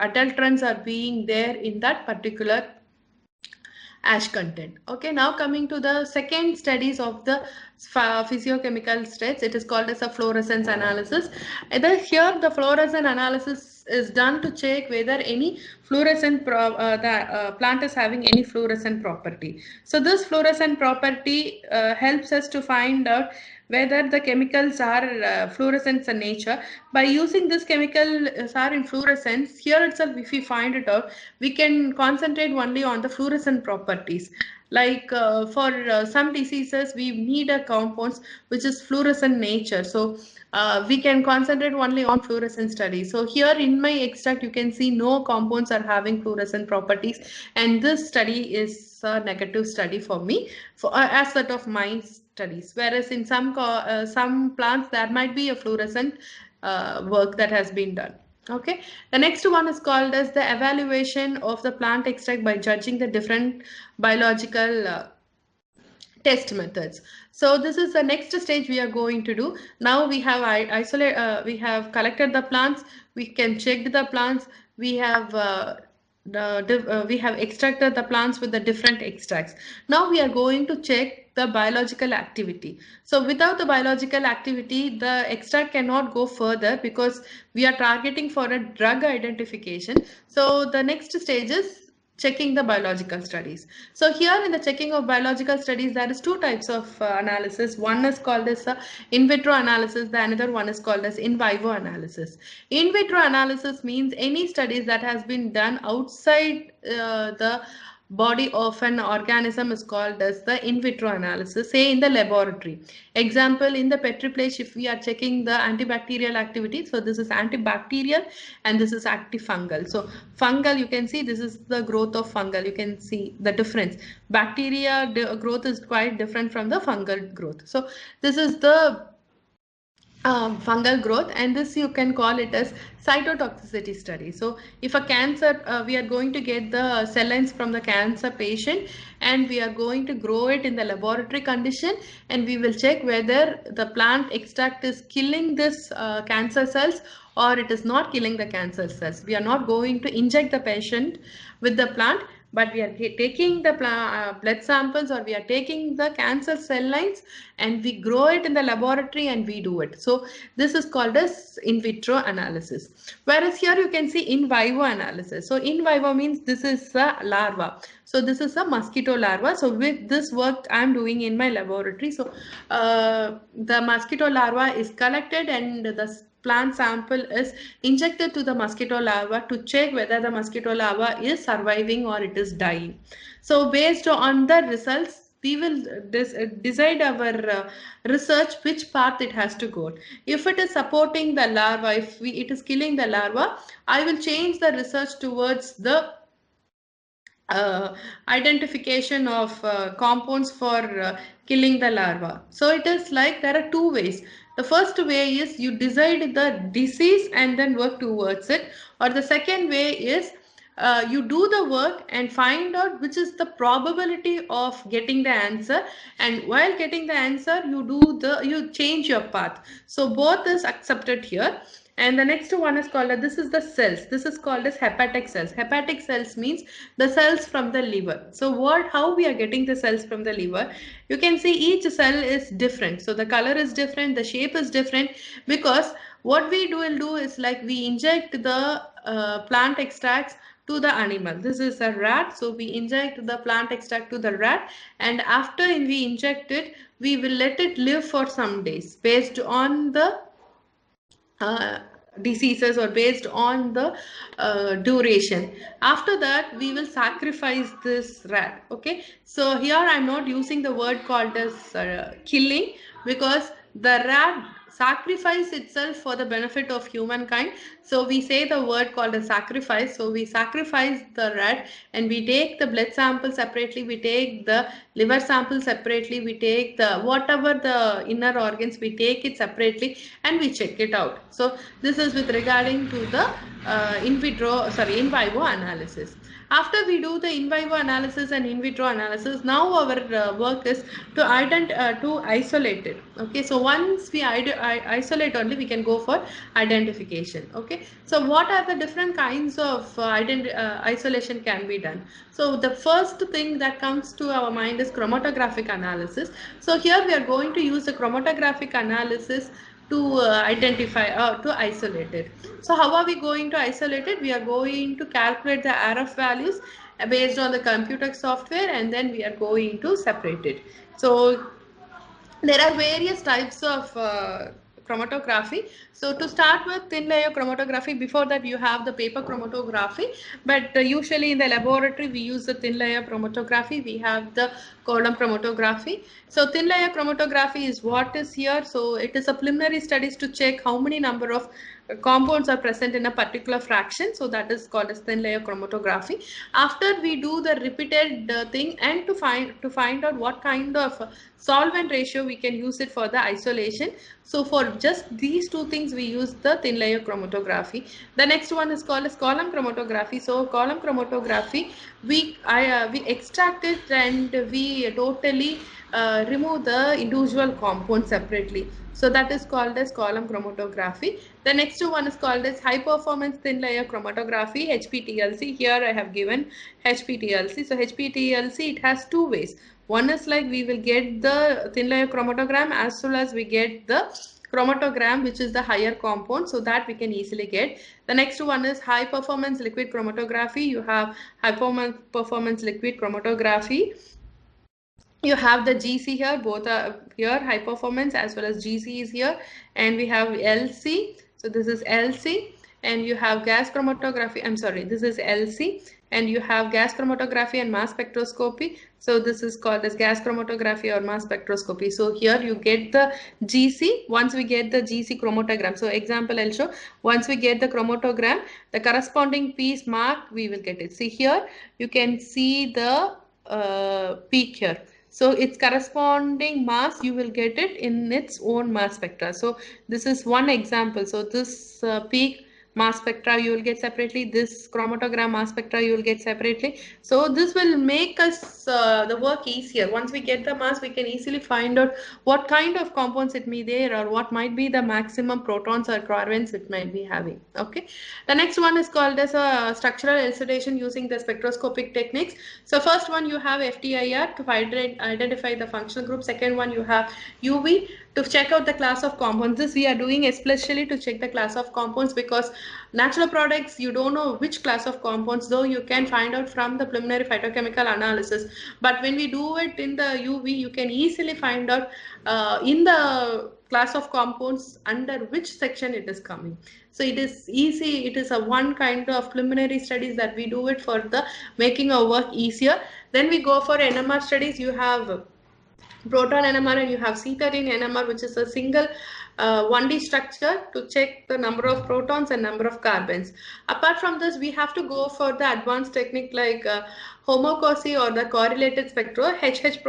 adulterants are being there in that particular ash content. Okay, now coming to the second studies of the physiochemical states, it is called as a fluorescence analysis. Here the fluorescence analysis is done to check whether any the plant is having any fluorescent property. So this fluorescent property helps us to find out whether the chemicals are fluorescent in nature. By using this chemicals are in fluorescence, here itself if we find it out, we can concentrate only on the fluorescent properties. Like for some diseases, we need a compounds which is fluorescent nature. So we can concentrate only on fluorescent studies. So here in my extract, you can see no compounds are having fluorescent properties, and this study is a negative study for me, for as set of my studies. Whereas in some plants there might be a fluorescent work that has been done. Okay, the next one is called as the evaluation of the plant extract by judging the different biological test methods. So this is the next stage we are going to do. Now we have we have collected the plants, we can check the plants, we have we have extracted the plants with the different extracts. Now we are going to check the biological activity. So without the biological activity, the extract cannot go further because we are targeting for a drug identification. So the next stage is checking the biological studies. So here in the checking of biological studies, there is two types of analysis. One is called as in vitro analysis, the another one is called as in vivo analysis. In vitro analysis means any studies that has been done outside the body of an organism is called as the in vitro analysis, say in the laboratory. Example, in the Petri plate, if we are checking the antibacterial activity, so this is antibacterial and this is antifungal. So fungal, you can see this is the growth of fungal, you can see the difference. Bacteria growth is quite different from the fungal growth. So this is the fungal growth, and this you can call it as cytotoxicity study. So if a cancer, we are going to get the cell lines from the cancer patient and we are going to grow it in the laboratory condition, and we will check whether the plant extract is killing this cancer cells or it is not killing the cancer cells. We are not going to inject the patient with the plant, but we are taking the blood samples, or we are taking the cancer cell lines and we grow it in the laboratory and we do it. So this is called as in vitro analysis. Whereas here you can see in vivo analysis. So in vivo means this is a larva. So this is a mosquito larva. So with this work I am doing in my laboratory. So the mosquito larva is collected and the plant sample is injected to the mosquito larva to check whether the mosquito larva is surviving or it is dying. So based on the results, we will decide our research which path it has to go. If it is supporting the larva, if it is killing the larva, I will change the research towards the identification of compounds for killing the larva. So it is like there are two ways. The first way is you decide the disease and then work towards it, or the second way is you do the work and find out which is the probability of getting the answer, and while getting the answer you change your path. So both is accepted here. And the next one is called, this is the cells. This is called as hepatic cells. Hepatic cells means the cells from the liver. So how we are getting the cells from the liver? You can see each cell is different. So the color is different, the shape is different, because what we will do is like we inject the plant extracts to the animal. This is a rat, so we inject the plant extract to the rat, and after we inject it, we will let it live for some days based on the diseases or based on the duration. After that we will sacrifice this rat. Okay, so here I'm not using the word called as killing, because the rat sacrifice itself for the benefit of humankind. So we say the word called a sacrifice. So we sacrifice the rat and we take the blood sample separately, we take the liver sample separately, we take the whatever the inner organs, we take it separately and we check it out. So this is with regarding to the in vivo analysis. After we do the in vivo analysis and in vitro analysis, now our work is to isolate it. Okay, so once we isolate only, we can go for identification. Okay, so what are the different kinds of isolation can be done? So the first thing that comes to our mind is chromatographic analysis. So here we are going to use the chromatographic analysis to identify or to isolate it. So how are we going to isolate it? We are going to calculate the RF values based on the computer software, and then we are going to separate it. So there are various types of chromatography. So to start with thin layer chromatography, before that you have the paper chromatography, but usually in the laboratory we use the thin layer chromatography. We have the column chromatography. So thin layer chromatography is what is here. So it is a preliminary studies to check how many number of compounds are present in a particular fraction. So that is called as thin layer chromatography. After we do the repeated thing, and to find out what kind of solvent ratio we can use it for the isolation. So for just these two things we use the thin layer chromatography. The next one is called as column chromatography. So column chromatography, we extract it and we totally remove the individual compounds separately. So that is called as column chromatography. The next one is called as high performance thin layer chromatography, HPTLC. Here I have given HPTLC. So HPTLC, it has two ways. One is like we will get the thin layer chromatogram as well as we get the chromatogram, which is the higher compound, so that we can easily get. The next one is high performance liquid chromatography. You have high performance liquid chromatography. You have the GC here, both are here, high performance as well as GC is here, and we have LC. So this is LC, and you have gas chromatography. I'm sorry, this is LC, and you have gas chromatography and mass spectroscopy. So this is called as gas chromatography or mass spectroscopy. So here you get the GC. Once we get the GC chromatogram, so example I'll show. Once we get the chromatogram, the corresponding piece mark we will get it. See here, you can see the peak here. So its corresponding mass, you will get it in its own mass spectra. So this is one example. So this peak mass spectra you will get separately, this chromatogram mass spectra you will get separately. So this will make us the work easier. Once we get the mass, we can easily find out what kind of compounds it may be there, or what might be the maximum protons or carbons it might be having. Okay, the next one is called as a structural elucidation using the spectroscopic techniques. So first one you have FTIR to identify the functional group. Second one you have UV to check out the class of compounds. This we are doing especially to check the class of compounds, because natural products you don't know which class of compounds, though you can find out from the preliminary phytochemical analysis. But when we do it in the UV, you can easily find out in the class of compounds under which section it is coming. So it is easy. It is a one kind of preliminary studies that we do it for the making our work easier. Then we go for NMR studies. You have proton NMR and you have C13 NMR, which is a single 1D structure to check the number of protons and number of carbons. Apart from this, we have to go for the advanced technique like homocosy or the correlated spectro, HH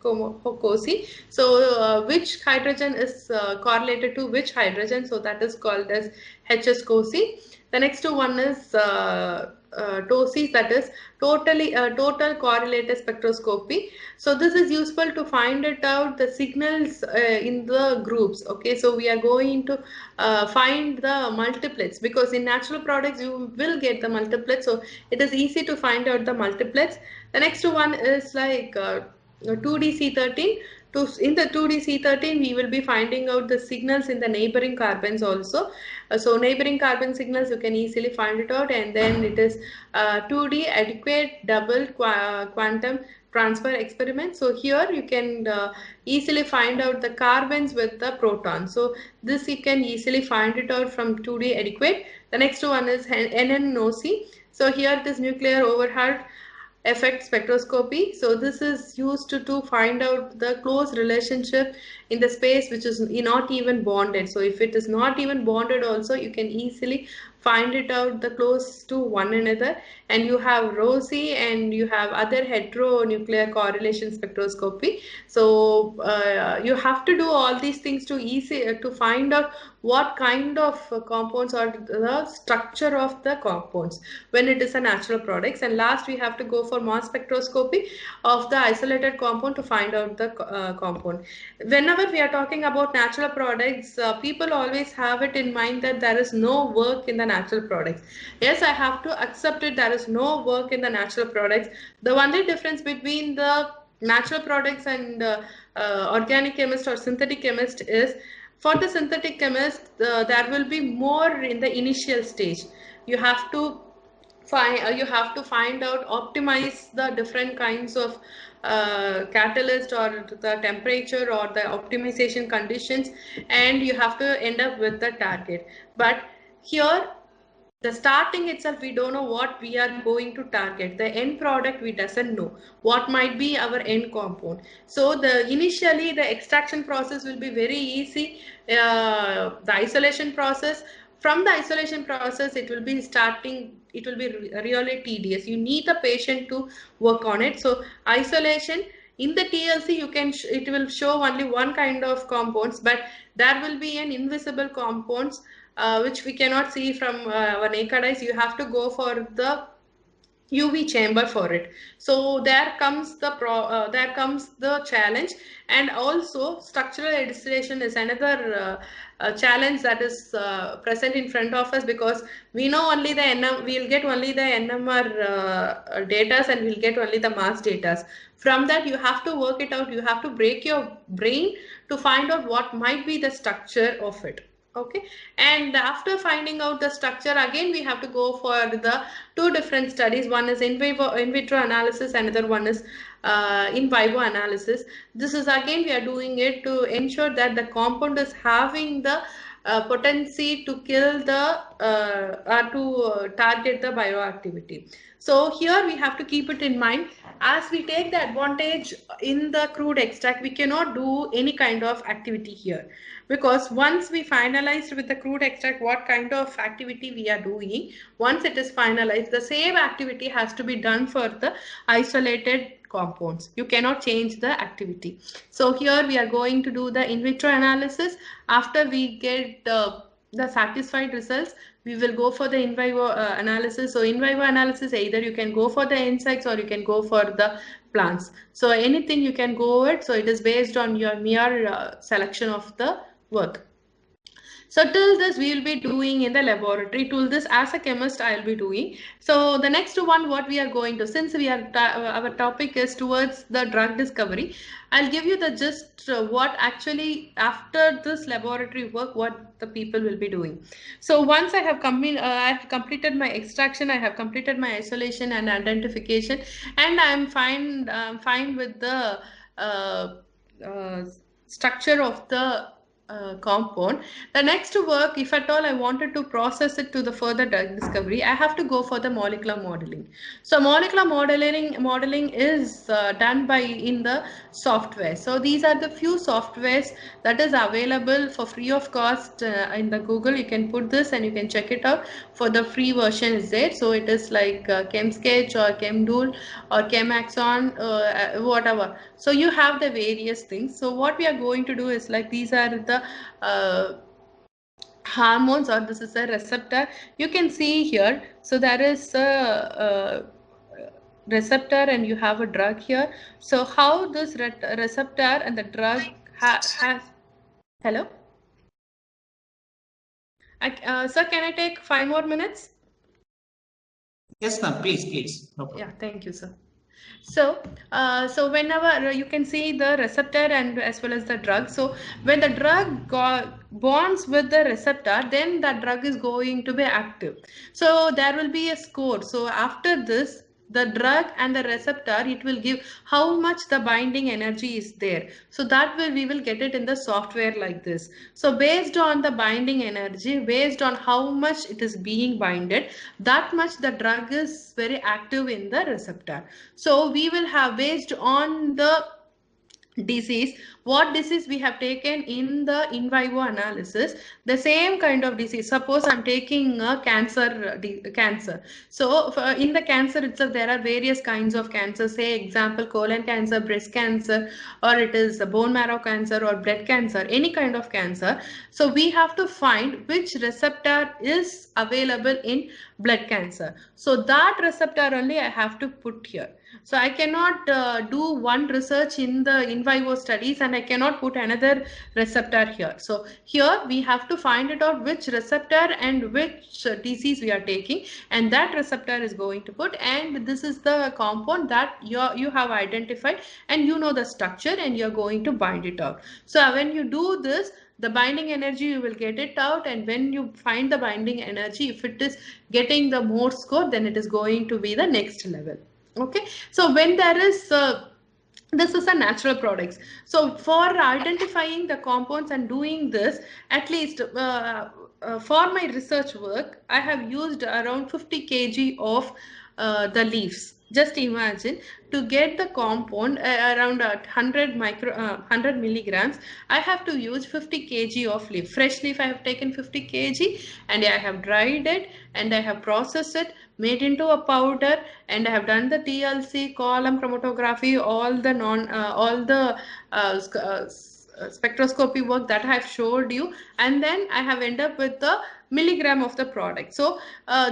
homocosy. So which hydrogen is correlated to which hydrogen, so that is called as HS COSY. The next one is TOSY, that is total correlated spectroscopy. So this is useful to find it out the signals in the groups. Okay, so we are going to find the multiplets, because in natural products you will get the multiplets, so it is easy to find out the multiplets. The next one is like 2D C13. In the 2D C13 we will be finding out the signals in the neighboring carbons also. So neighboring carbon signals you can easily find it out, and then it is 2D adequate double quantum transfer experiment. So here you can easily find out the carbons with the protons. So this you can easily find it out from 2D adequate. The next one is NNOC. So here it is nuclear overhead effect spectroscopy. So this is used to find out the close relationship in the space which is not even bonded. So if it is not even bonded also, you can easily find it out the close to one another. And you have ROSI and you have other heteronuclear correlation spectroscopy. So you have to do all these things to find out what kind of compounds or the structure of the compounds when it is a natural products. And last we have to go for mass spectroscopy of the isolated compound to find out the compound. Whenever we are talking about natural products, people always have it in mind that there is no work in the natural products. Yes, I have to accept it, there is no work in the natural products. The only difference between the natural products and organic chemist or synthetic chemist is For the synthetic chemist, there will be more in the initial stage. You have to find out, optimize the different kinds of catalyst or the temperature or the optimization conditions, and you have to end up with the target. But here, the starting itself, we don't know what we are going to target. The end product, we doesn't know what might be our end compound. So the initially the extraction process will be very easy. The isolation process, from the isolation process, it will be starting, it will be really tedious. You need the patient to work on it. So isolation, in the TLC, you can it will show only one kind of compounds, but there will be an invisible compounds which we cannot see from our naked eyes. You have to go for the UV chamber for it. So there comes the challenge, and also structural distillation is another challenge that is present in front of us, because we know only the we'll get only the NMR data, and we'll get only the mass data. From that, you have to work it out. You have to break your brain to find out what might be the structure of it. Okay, and after finding out the structure, again we have to go for the two different studies. One is in vitro analysis, another one is in vivo analysis. This is again we are doing it to ensure that the compound is having the potency to kill the or to target the bioactivity. So here we have to keep it in mind. As we take the advantage in the crude extract, we cannot do any kind of activity here, because once we finalized with the crude extract what kind of activity we are doing, once it is finalized, the same activity has to be done for the isolated compounds. You cannot change the activity. So here we are going to do the in vitro analysis. After we get the satisfied results, we will go for the in vivo analysis. So in vivo analysis, either you can go for the insects or you can go for the plants. So anything you can go with. So it is based on your mere selection of the work. So till this we will be doing in the laboratory. Till this as a chemist I will be doing. So the next one, what we are going to, since we are our topic is towards the drug discovery, I'll give you the gist what actually after this laboratory work what the people will be doing. So once I have completed my extraction, I have completed my isolation and identification, and I'm fine with the uh, structure of the compound. The next work, if at all I wanted to process it to the further drug discovery, I have to go for the molecular modeling. So molecular modeling is done by in the software. So these are the few softwares that is available for free of cost in the Google. You can put this and you can check it out. For the free version is there. So it is like ChemSketch or ChemDoodle or ChemAxon, whatever. So you have the various things. So what we are going to do is like these are the hormones, or this is a receptor. You can see here. So there is a receptor and you have a drug here. So how this receptor and the drug has. Hello? Sir, can I take 5 more minutes? Yes, ma'am. Please. No problem. Yeah, thank you, sir. So, so whenever you can see the receptor and as well as the drug. So when the drug bonds with the receptor, then that drug is going to be active. So there will be a score. So after this, the drug and the receptor, it will give how much the binding energy is there. So that will we will get it in the software like this. So based on the binding energy, based on how much it is being binded, that much the drug is very active in the receptor. So we will have, based on the disease, what disease we have taken in the in vivo analysis, the same kind of disease. Suppose I'm taking a cancer. So in the cancer itself, there are various kinds of cancer. Say example, colon cancer, breast cancer, or it is a bone marrow cancer or blood cancer, any kind of cancer. So we have to find which receptor is available in blood cancer. So that receptor only I have to put here. So I cannot do one research in the in vivo studies and I cannot put another receptor here. So here we have to find it out which receptor and which disease we are taking, and that receptor is going to put, and this is the compound that you have identified, and you know the structure, and you're going to bind it out. So when you do this, the binding energy you will get it out, and when you find the binding energy, if it is getting the more score, then it is going to be the next level. Okay, so when there is this is a natural products. So for identifying the compounds and doing this, at least for my research work, I have used around 50 kg of the leaves. Just imagine, to get the compound around 100 milligrams, I have to use 50 kg of leaf. Fresh leaf I have taken 50 kg, and I have dried it, and I have processed it, made into a powder, and I have done the TLC, column chromatography, all the spectroscopy work that I have showed you, and then I have ended up with the milligram of the product. So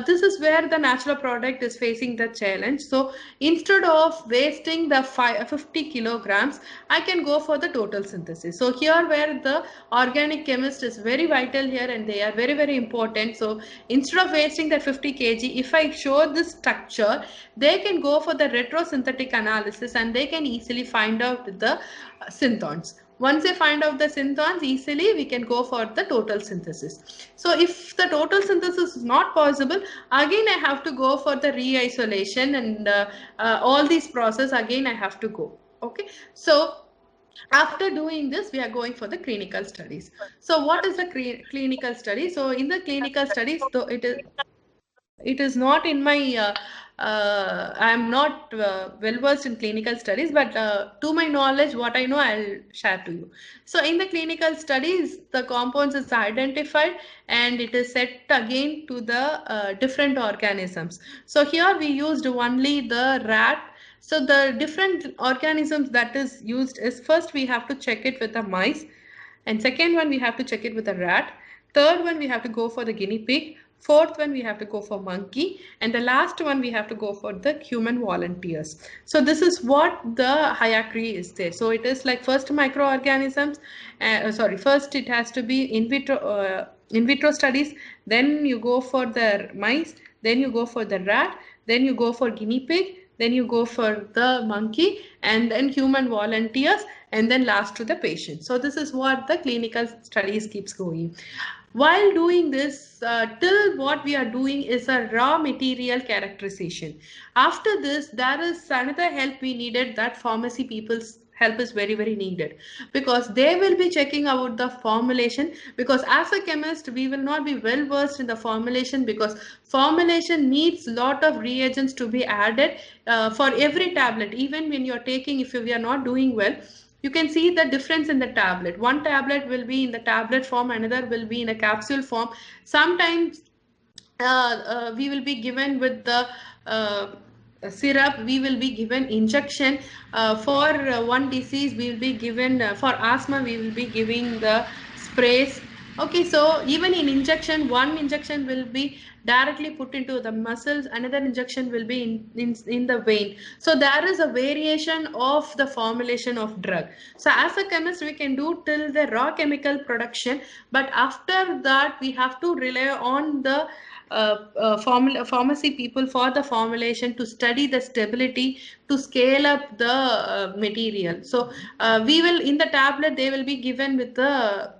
this is where the natural product is facing the challenge. So instead of wasting the 50 kilograms, I can go for the total synthesis. So here where the organic chemist is very vital here, and they are very, very important. So instead of wasting that 50 kg, if I show this structure, they can go for the retrosynthetic analysis, and they can easily find out the synthons. Once they find out the synthons easily, we can go for the total synthesis. So if the total synthesis is not possible, again I have to go for the re-isolation, and all these process again I have to go. Okay, so after doing this, we are going for the clinical studies. So what is the clinical study? So in the clinical studies, though it is not in my I am not well versed in clinical studies, but to my knowledge, what I know, I'll share to you. So in the clinical studies, the compounds is identified, and it is set again to the different organisms. So here we used only the rat. So the different organisms that is used is, first we have to check it with the mice, and second one we have to check it with a rat, third one we have to go for the guinea pig, fourth one we have to go for monkey, and the last one we have to go for the human volunteers. So this is what the hierarchy is there. So it is like, first microorganisms, first it has to be in vitro studies, then you go for the mice, then you go for the rat, then you go for guinea pig, then you go for the monkey, and then human volunteers, and then last to the patient. So this is what the clinical studies keeps going. While doing this, till what we are doing is a raw material characterization. After this, there is another help we needed, that pharmacy people's help is very, very needed, because they will be checking out the formulation, because as a chemist we will not be well versed in the formulation, because formulation needs lot of reagents to be added for every tablet. Even when you're taking, if we are not doing well, you can see the difference in the tablet. One tablet will be in the tablet form, another will be in a capsule form. Sometimes we will be given with the syrup, we will be given injection. For one disease we will be given, for asthma we will be giving the sprays. Okay, so even in injection, one injection will be directly put into the muscles, another injection will be in the vein. So there is a variation of the formulation of drug. So as a chemist we can do till the raw chemical production, but after that we have to rely on the pharmacy people for the formulation, to study the stability, to scale up the material. So we will, in the tablet they will be given with the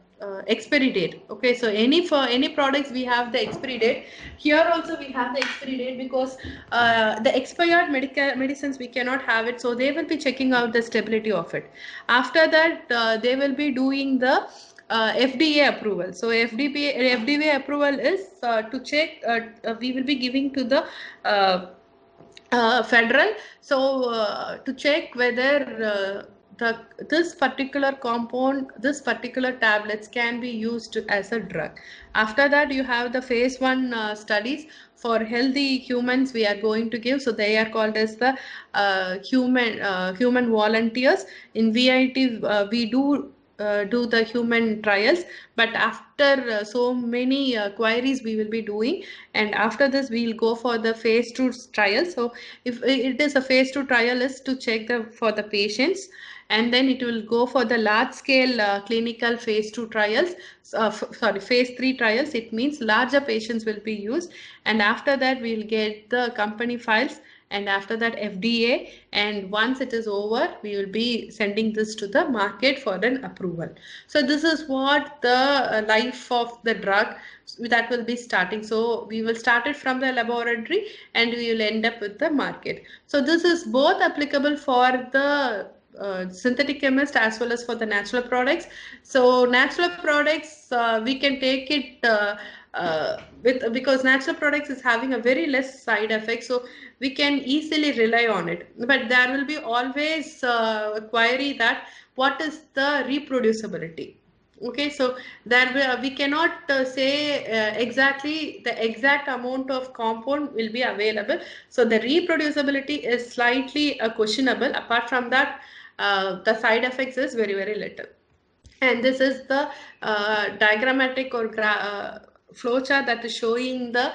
expiry date. Okay, so for any products we have the expiry date. Here also we have the expiry date, because the expired medicines we cannot have it, so they will be checking out the stability of it. After that they will be doing the FDA approval. So FDA approval is to check, we will be giving to the federal, so to check whether this particular compound, this particular tablets can be used as a drug. After that you have the phase 1 studies for healthy humans we are going to give. So they are called as the human volunteers. In VIT we do do the human trials, but after so many queries we will be doing, and after this we will go for the phase 2 trial. So if it is a phase 2 trial is to check the for the patients, and then it will go for the large scale clinical phase 2 trials, sorry, phase 3 trials. It means larger patients will be used, and after that we will get the company files, and after that FDA, and once it is over we will be sending this to the market for an approval. So this is what the life of the drug that will be starting. So we will start it from the laboratory and we will end up with the market. So this is both applicable for the synthetic chemist as well as for the natural products. So natural products, we can take it with, because natural products is having a very less side effects, so we can easily rely on it. But there will be always a query that what is the reproducibility. Okay, so that we cannot say exactly the exact amount of compound will be available. So the reproducibility is slightly questionable. Apart from that, the side effects is very, very little. And this is the diagrammatic or flow chart that is showing the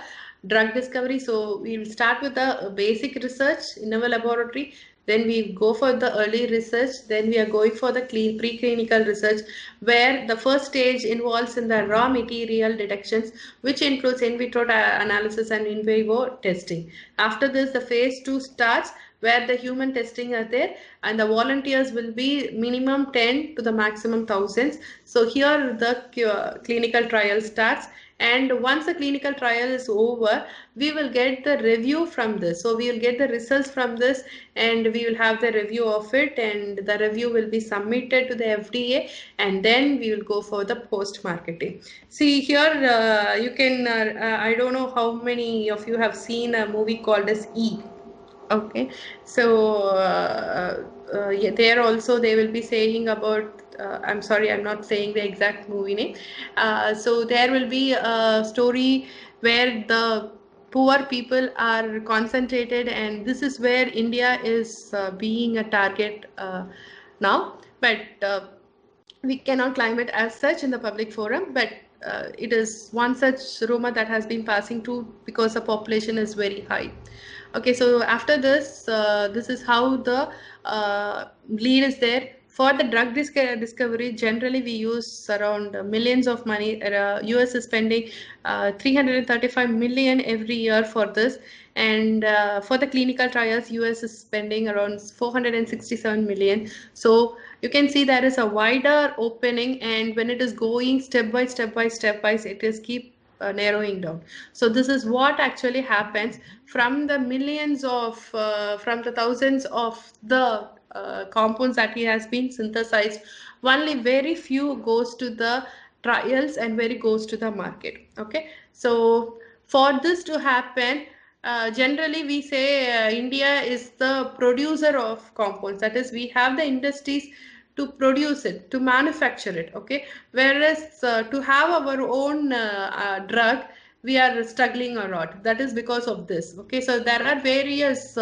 drug discovery. So we will start with the basic research in our laboratory, then we go for the early research, then we are going for the preclinical research, where the first stage involves in the raw material detections, which includes in vitro analysis and in vivo testing. After this, the phase 2 starts, where the human testing are there, and the volunteers will be minimum 10 to the maximum thousands. So here the clinical trial starts, and once the clinical trial is over, we will get the review from this. So we will get the results from this, and we will have the review of it, and the review will be submitted to the FDA, and then we will go for the post marketing. See here, you can I don't know how many of you have seen a movie called as Okay, so yeah, there also they will be saying about. I'm sorry, I'm not saying the exact movie name. So there will be a story where the poor people are concentrated, and this is where India is being a target now. But we cannot claim it as such in the public forum, but it is one such rumor that has been passing to, because the population is very high. Okay, so after this, this is how the lead is there. For the drug discovery, generally we use around millions of money. US is spending 335 million every year for this, and for the clinical trials, US is spending around 467 million. So you can see there is a wider opening, and when it is going step by step by step by, it is keep narrowing down. So this is what actually happens from the millions of from the thousands of the compounds that he has been synthesized. Only very few goes to the trials and very goes to the market. Okay, so for this to happen, generally we say India is the producer of compounds. That is, we have the industries to produce it, to manufacture it. Okay, whereas to have our own drug, we are struggling a lot. That is because of this. Okay, so there are various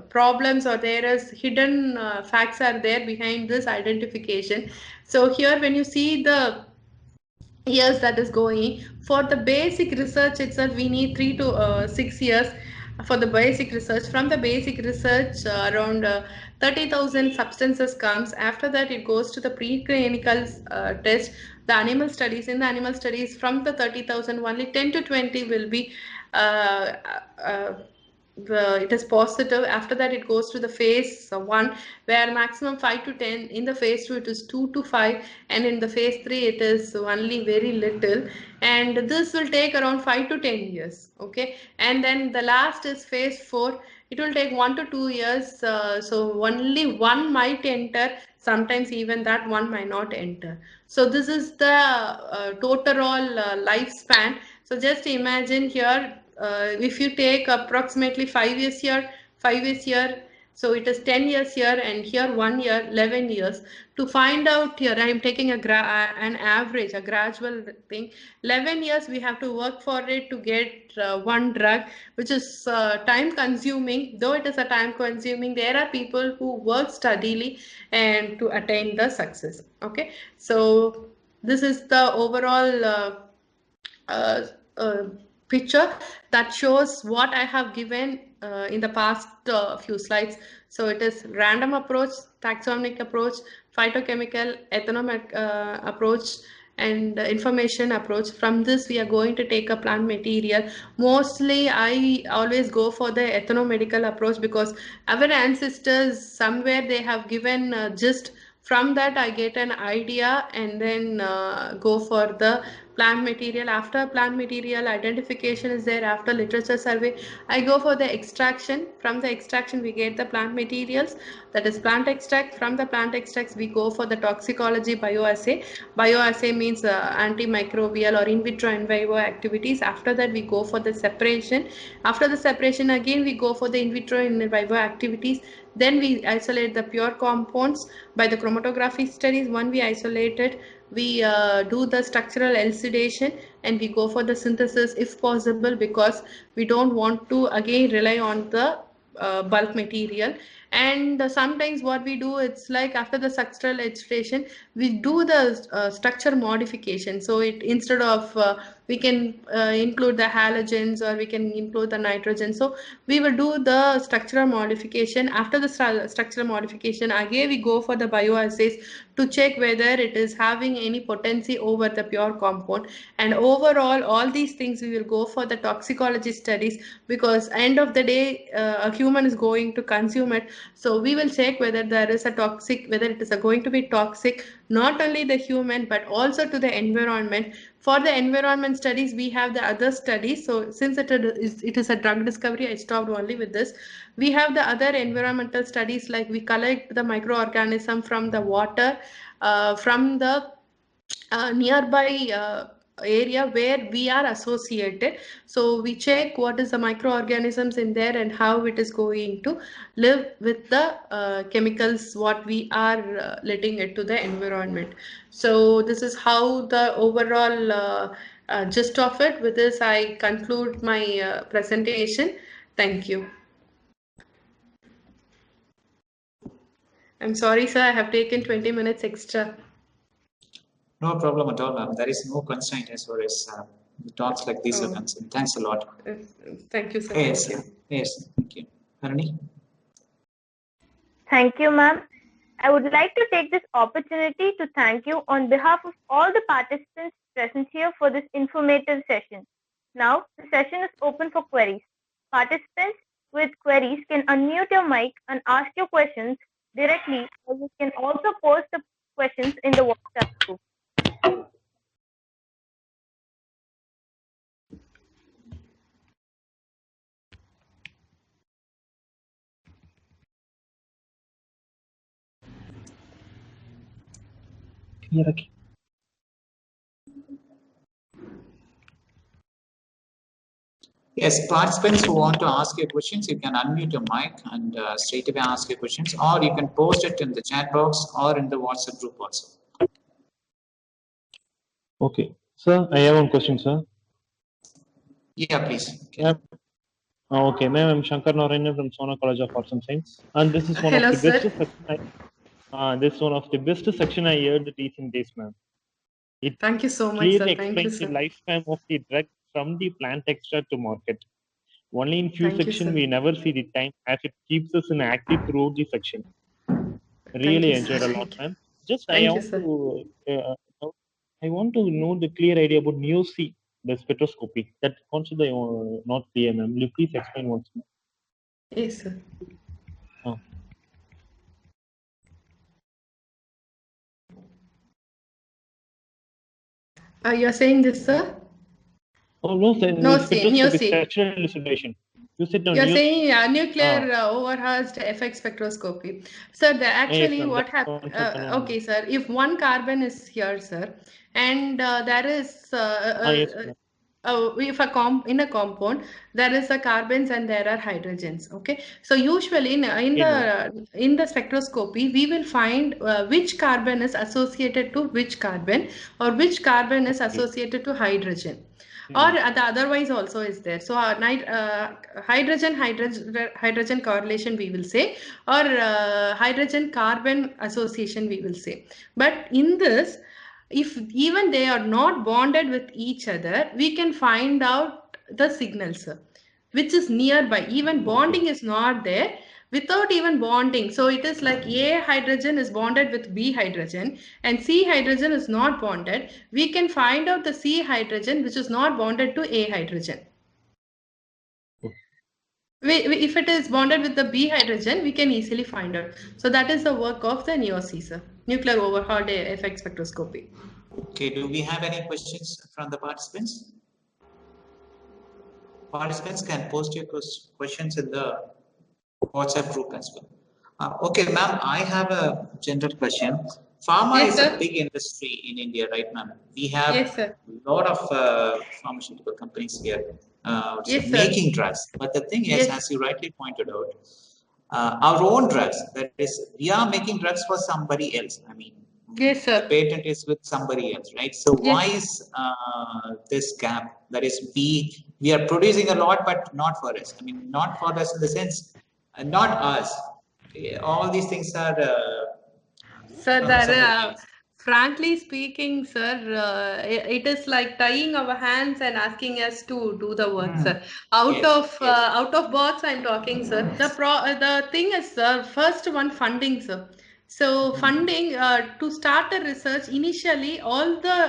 problems, or there is hidden facts are there behind this identification. So here when you see the years that is going for the basic research itself, we need 3 to 6 years for the basic research. From the basic research, around 30,000 substances comes. After that, it goes to the preclinical test, the animal studies. In the animal studies, from the 30,000, only 10 to 20 will be uh, uh, it is positive. After that, it goes to the phase 1, where maximum 5 to 10. In the phase 2, it is 2 to 5, and in the phase 3, it is only very little. And this will take around 5 to 10 years. Okay, and then the last is phase 4. It will take 1 to 2 years. So only one might enter. Sometimes even that one might not enter. So this is the total lifespan. So just imagine here, if you take approximately 5 years here, 5 years here, So it is 10 years here and here 1 year, 11 years. To find out here, I am taking an average, a gradual thing. 11 years we have to work for it to get one drug, which is time consuming. Though it is a time consuming, there are people who work steadily and to attain the success. Okay, so this is the overall uh, uh, picture that shows what I have given in the past few slides. So it is random approach, taxonomic approach, phytochemical, ethnomet approach, and information approach. From this, we are going to take a plant material. Mostly, I always go for the ethnomedical approach because our ancestors somewhere they have given gist. From that I get an idea and then go for the plant material. After plant material identification is there, after literature survey, I go for the extraction. From the extraction we get the plant materials, that is plant extract. From the plant extracts we go for the toxicology bioassay. Bioassay means antimicrobial or in vitro in vivo activities. After that we go for the separation. After the separation again we go for the in vitro in vivo activities. Then we isolate the pure compounds by the chromatography studies. When we isolate it, we do the structural elucidation and we go for the synthesis if possible, because we don't want to again rely on the bulk material. And sometimes what we do, it's like after the structural elucidation we do the structure modification. So it, instead of we can include the halogens or we can include the nitrogen, so we will do the structural modification. After the structural modification again we go for the bioassays to check whether it is having any potency over the pure compound. And overall all these things we will go for the toxicology studies, because end of the day a human is going to consume it. So we will check whether there is a toxic, whether it is going to be toxic not only the human but also to the environment. For the environment studies we have the other studies. So since it is a drug discovery, I stopped only with this. We have the other environmental studies, like we collect the microorganism from the water, from the nearby area where we are associated. So we check what is the microorganisms in there and how it is going to live with the chemicals what we are letting it to the environment. So this is how the overall gist of it. With this I conclude my presentation. Thank you. I'm sorry sir, I have taken 20 minutes extra. No problem at all, ma'am. There is no constraint as far as talks like these are concerned. Thanks a lot. Thank you, sir. Yes, yes. Thank you. Harani? Thank you, ma'am. I would like to take this opportunity to thank you on behalf of all the participants present here for this informative session. Now, the session is open for queries. Participants with queries can unmute your mic and ask your questions directly, or you can also post the questions in the WhatsApp group. Yes, participants who want to ask your questions, you can unmute your mic and straight away ask your questions, or you can post it in the chat box or in the WhatsApp group also. Okay, sir, I have one question, sir. Yeah, please. Okay. Yep. Okay, ma'am, I'm Shankar Narayanan from Sona College of Arts and Science, and this is one Hello, of the best sir. section. This is one of the best section I heard the recent days, ma'am. It Thank you so much, clearly sir. Thank you, explains the sir. lifetime of the drug from the plant extract to market. Only in few Thank you, sections sir. we never see the time, as it keeps us in active throughout the section. Thank Really you, enjoyed sir. a lot, ma'am. Just Thank you, sir. I want to know the clear idea about NEOC, the spectroscopy. That concept I not clear, ma'am. Will you please explain once more? Yes, sir. Oh. You are saying this, sir? Oh no, sir. No, Spectroscopy, NEOC. structural elucidation. You said no. You're News. saying nuclear overhurst effect spectroscopy. Sir, Yes, actually ma'am. what That happened, concept. okay, sir, if one carbon is here, sir, and there is, Yes, ma'am. if in a compound there is a carbons and there are hydrogens. Okay, so usually in the spectroscopy we will find which carbon is associated to which carbon, or which carbon is associated to hydrogen, or the otherwise also is there. So hydrogen correlation we will say, or hydrogen carbon association we will say. But in this, if even they are not bonded with each other, we can find out the signals which is nearby. Even bonding is not there, without even bonding. So it is like A hydrogen is bonded with B hydrogen and C hydrogen is not bonded. We can find out the C hydrogen which is not bonded to A hydrogen. If it is bonded with the B hydrogen, we can easily find out. So that is the work of the NEOC, nuclear overhaul effect spectroscopy. Okay, do we have any questions from the participants? Participants can post your questions in the WhatsApp group as well. Okay, ma'am, I have a general question. Pharma is a big industry in India, right, ma'am? We have a lot of pharmaceutical companies here making drugs. But the thing is, as you rightly pointed out, our own drugs, that is, we are making drugs for somebody else. I mean, the patent is with somebody else, right? So why is this gap? That is, we are producing a lot, but not for us. I mean, not for us in the sense, not us. All these things are Sir, frankly speaking, sir, it is like tying our hands and asking us to do the work, sir. Out of box, I'm talking, sir. The thing is, sir, first one, funding, sir. So funding to start a research initially,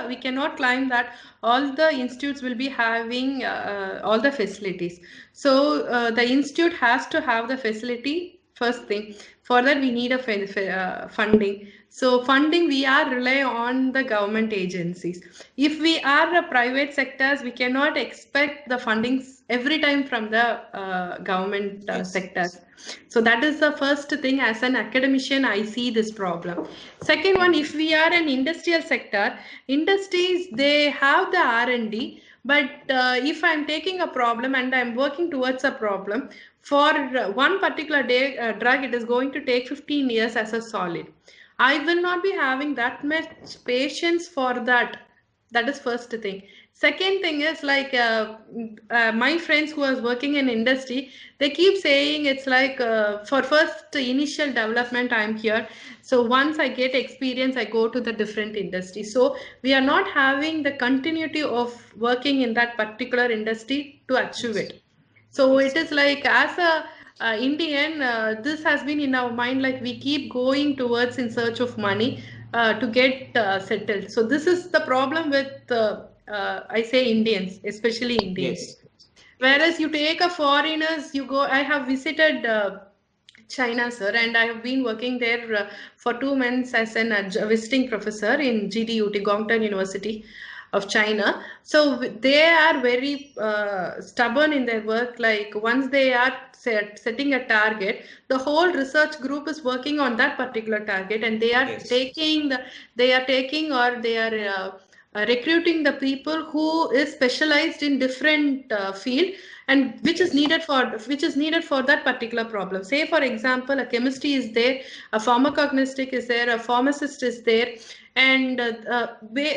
we cannot claim that all the institutes will be having all the facilities. So the institute has to have the facility first thing. For that we need a funding. So funding, we are rely on the government agencies. If we are a private sectors, we cannot expect the fundings every time from the government sectors. So that is the first thing. As an academician, I see this problem. Second one, if we are an industrial sector, industries, they have the R&D, but if I'm taking a problem and I'm working towards a problem, for one particular drug, it is going to take 15 years as a solid. I will not be having that much patience for that. That is first thing. Second thing is like my friends who are working in industry, they keep saying it's like for first initial development I'm here. So once I get experience, I go to the different industry. So we are not having the continuity of working in that particular industry to achieve it. So it is like as a Indian, this has been in our mind, like we keep going towards in search of money to get settled. So this is the problem with, I say Indians, especially Indians. Whereas you take a foreigners, you go, I have visited China, sir, and I have been working there for 2 months as a visiting professor in GDUT, Gongtan University of China. So they are very stubborn in their work. Like once they are setting a target, the whole research group is working on that particular target, and they are taking or they are recruiting the people who is specialized in different field, and which is needed for that particular problem. Say for example, a chemistry is there, a pharmacognostic is there, a pharmacist is there, and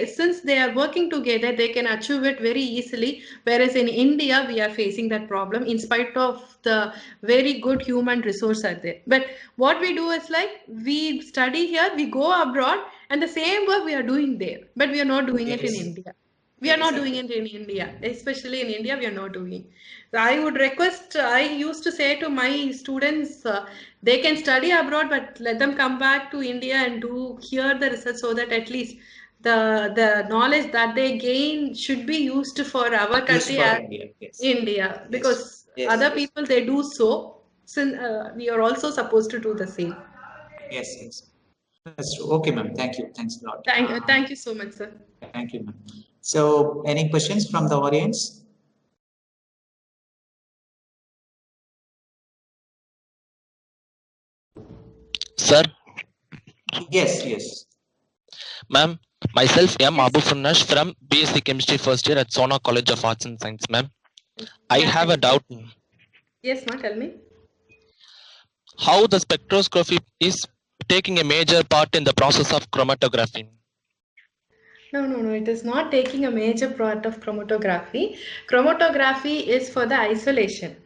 since they are working together, they can achieve it very easily. Whereas in India, we are facing that problem in spite of the very good human resource are there. But what we do is like we study here, we go abroad, and the same work we are doing there, but we are not doing it in India. We are not doing it in India, especially in India, we are not doing. So I would request, I used to say to my students, they can study abroad, but let them come back to India and do here the research, so that at least the knowledge that they gain should be used for our country as India, because other people, they do so. Since we are also supposed to do the same. Yes. That's true. Okay, ma'am. Thank you. Thanks a lot. Thank you so much, sir. Thank you, ma'am. So, any questions from the audience? Sir? Yes. Ma'am, Myself, M. Yes. Abu Funnash from BSc Chemistry first year at Sona College of Arts and Science, ma'am. I Yeah, have a thank you. doubt. Yes, ma, tell me. How the spectroscopy is taking a major part in the process of chromatography? No, it is not taking a major part of chromatography. Chromatography is for the isolation.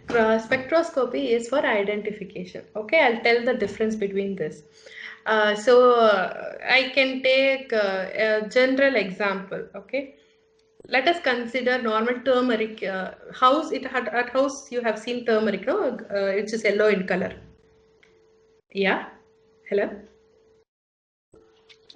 Spectroscopy is for identification. Okay, I'll tell the difference between this. I can take a general example. Okay, let us consider normal turmeric. House it at house you have seen turmeric, no? Which is yellow in color. Yeah. Hello.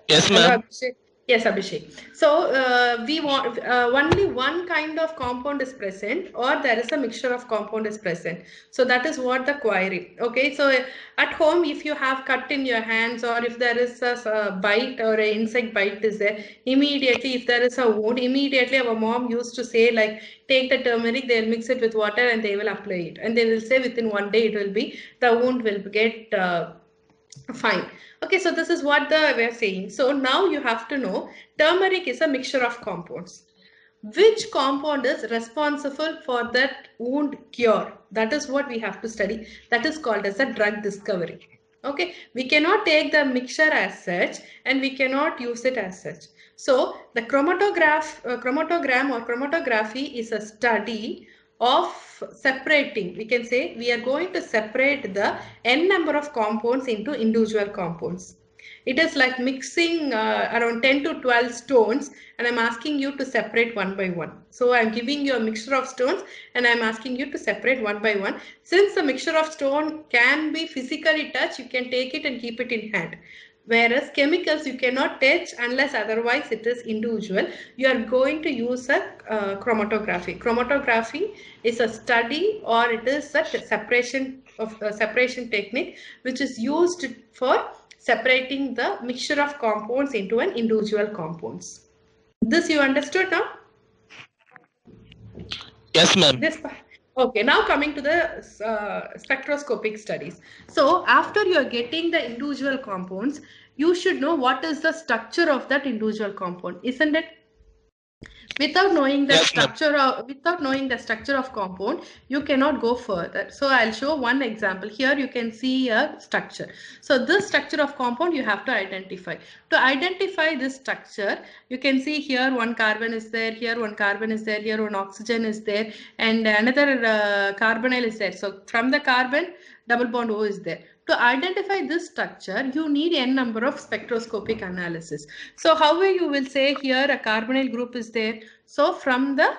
Yes, Hello, ma'am. Abhishek. Yes, Abhishek. So we want only one kind of compound is present, or there is a mixture of compound is present. So that is what the query. Okay. So at home, if you have cut in your hands, or if there is a bite or an insect bite is there, immediately if there is a wound, immediately our mom used to say like, take the turmeric, they'll mix it with water and they will apply it, and they will say within one day it will be the wound will get. Fine. Okay, so this is what we're saying. So now you have to know turmeric is a mixture of compounds. Which compound is responsible for that wound cure? That is what we have to study. That is called as a drug discovery. Okay, we cannot take the mixture as such and we cannot use it as such. So the chromatogram or chromatography is a study of separating. We can say we are going to separate the n number of compounds into individual compounds. It is like mixing around 10 to 12 stones, and I'm asking you to separate one by one. So I'm giving you a mixture of stones and I'm asking you to separate one by one. Since the mixture of stone can be physically touched, you can take it and keep it in hand. Whereas chemicals you cannot touch unless otherwise it is individual. You are going to use a chromatography. Chromatography is a study, or it is a separation technique which is used for separating the mixture of compounds into an individual compounds. This you understood now? Yes, ma'am. Okay, now coming to the spectroscopic studies. So after you are getting the individual compounds, you should know what is the structure of that individual compound, isn't it? Without knowing the structure of compound, you cannot go further. So I'll show one example. Here you can see a structure. So this structure of compound you have to identify. To identify this structure, you can see here one carbon is there, here one carbon is there, here one oxygen is there, and another carbonyl is there. So from the carbon, double bond O is there. To identify this structure, you need n number of spectroscopic analysis. So how you will say here a carbonyl group is there. So from the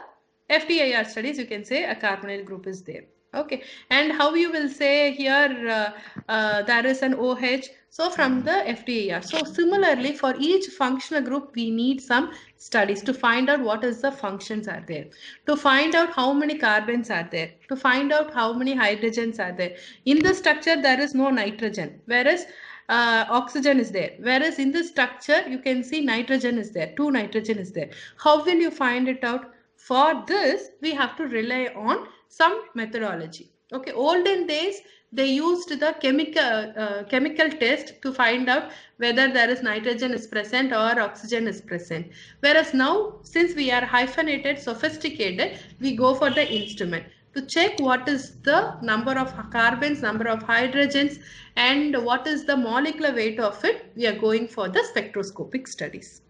FTIR studies, you can say a carbonyl group is there. Okay, and how you will say here there is an OH. So from the FTIR. So similarly, for each functional group, we need some studies to find out what is the functions are there, to find out how many carbons are there, to find out how many hydrogens are there. In the structure, there is no nitrogen, whereas oxygen is there. Whereas in this structure, you can see nitrogen is there, 2 nitrogen is there. How will you find it out? For this, we have to rely on some methodology. Okay, olden days, they used the chemical test to find out whether there is nitrogen is present or oxygen is present. Whereas now, since we are hyphenated, sophisticated, we go for the instrument to check what is the number of carbons, number of hydrogens, and what is the molecular weight of it. We are going for the spectroscopic studies.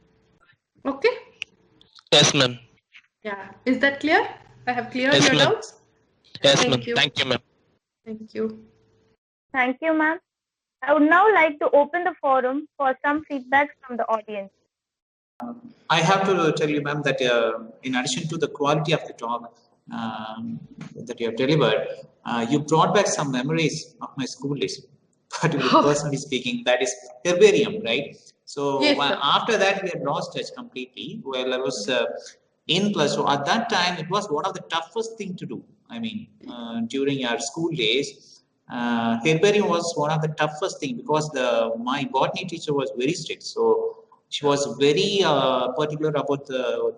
Okay? Yes, ma'am. Yeah. Is that clear? I have cleared Yes, your ma'am. doubts? Yes, Thank ma'am. you. Thank you, ma'am. Thank you. Thank you, ma'am. I would now like to open the forum for some feedback from the audience. I have to tell you, ma'am, that in addition to the quality of the talk that you have delivered, you brought back some memories of my school days. Particularly, personally speaking, that is herbarium, right? So Yes, sir. after that, we had lost touch completely. Well, I was in plus. So at that time, it was one of the toughest thing to do. I mean, during our school days, herbarium was one of the toughest thing because my botany teacher was very strict. So she was very particular about the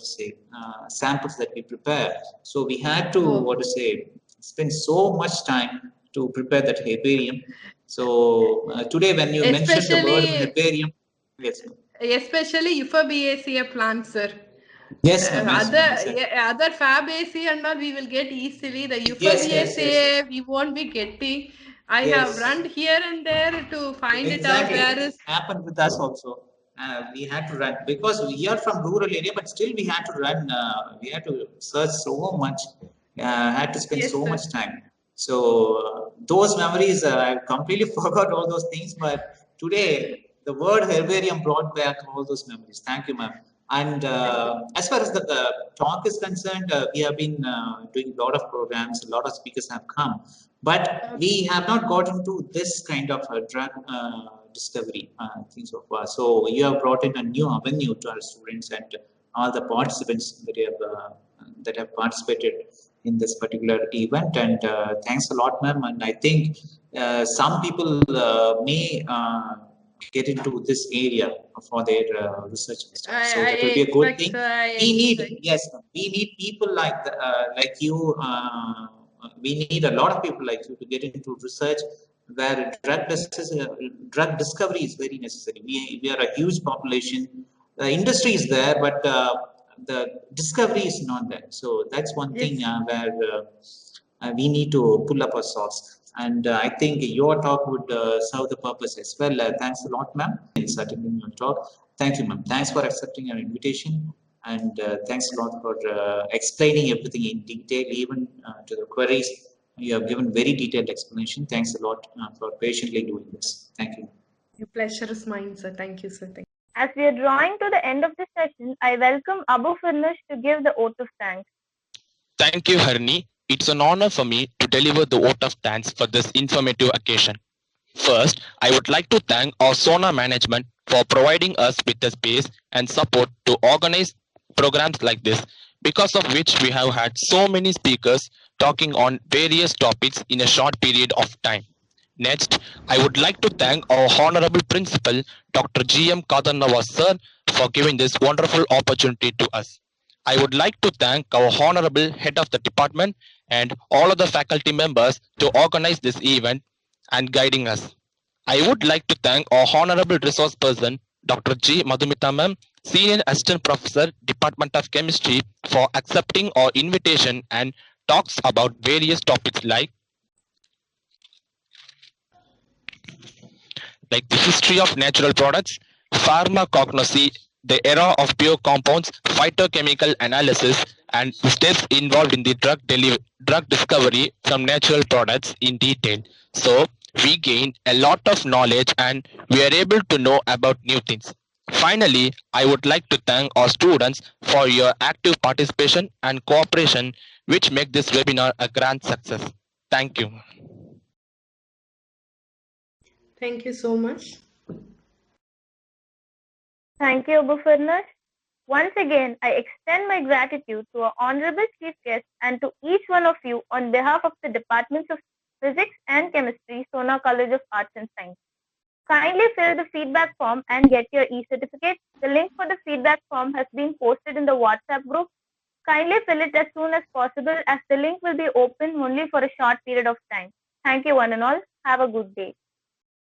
samples that we prepare. So we had to spend so much time to prepare that herbarium. So today, when you mentioned the word Especially herbarium, yes. especially for BACA plants, sir. Yes, ma'am. Yes, ma'am. Other Fab AC and all we will get easily. The Yes, yes, UFOBSA we won't be getting. I have yes. run here and there to find it out Exactly. where is. Happened with us also. We had to run because we are from rural area, but still we had to run. We had to search so much. Had to spend Yes, so sir. much time. So those memories, I completely forgot all those things. But today, the word herbarium brought back all those memories. Thank you, ma'am. And as far as the talk is concerned, we have been doing a lot of programs. A lot of speakers have come, but we have not got into this kind of drug discovery thing so far. So you have brought in a new avenue to our students and all the participants that have participated in this particular event. And thanks a lot, ma'am. And I think some people may get into this area for their research and stuff. So that will be a good thing. We need, yes, we need people like you. We need a lot of people like you to get into research where drug discovery is very necessary. We are a huge population. The industry is there, but the discovery is not there. So that's one thing where we need to pull up our socks. And I think your talk would serve the purpose as well. Thanks a lot, ma'am, in attending your talk. Thank you, ma'am. Thanks for accepting our invitation. And thanks a lot for explaining everything in detail, even to the queries. You have given very detailed explanation. Thanks a lot for patiently doing this. Thank you. Your pleasure is mine, sir. Thank you, sir. Thank you. As we are drawing to the end of the session, I welcome Abu Firnish to give the oath of thanks. Thank you, Harini. It's an honor for me to deliver the vote of thanks for this informative occasion. First, I would like to thank our Sona management for providing us with the space and support to organize programs like this, because of which we have had so many speakers talking on various topics in a short period of time. Next, I would like to thank our Honorable Principal, Dr. G.M. Kadanava sir, for giving this wonderful opportunity to us. I would like to thank our Honorable Head of the Department and all of the faculty members to organize this event and guiding us. I would like to thank our Honorable Resource Person, Dr. G. Madhumitha ma'am, Senior Assistant Professor, Department of Chemistry, for accepting our invitation and talks about various topics like the history of natural products, pharmacognosy, the era of pure compounds, phytochemical analysis, and the steps involved in the drug discovery from natural products in detail. So we gained a lot of knowledge and we are able to know about new things. Finally, I would like to thank our students for your active participation and cooperation, which make this webinar a grand success. Thank you. Thank you so much. Thank you, Abu Firnish. Once again, I extend my gratitude to our Honorable Chief Guest and to each one of you on behalf of the Departments of Physics and Chemistry, Sona College of Arts and Science. Kindly fill the feedback form and get your e-certificate. The link for the feedback form has been posted in the WhatsApp group. Kindly fill it as soon as possible, as the link will be open only for a short period of time. Thank you one and all. Have a good day.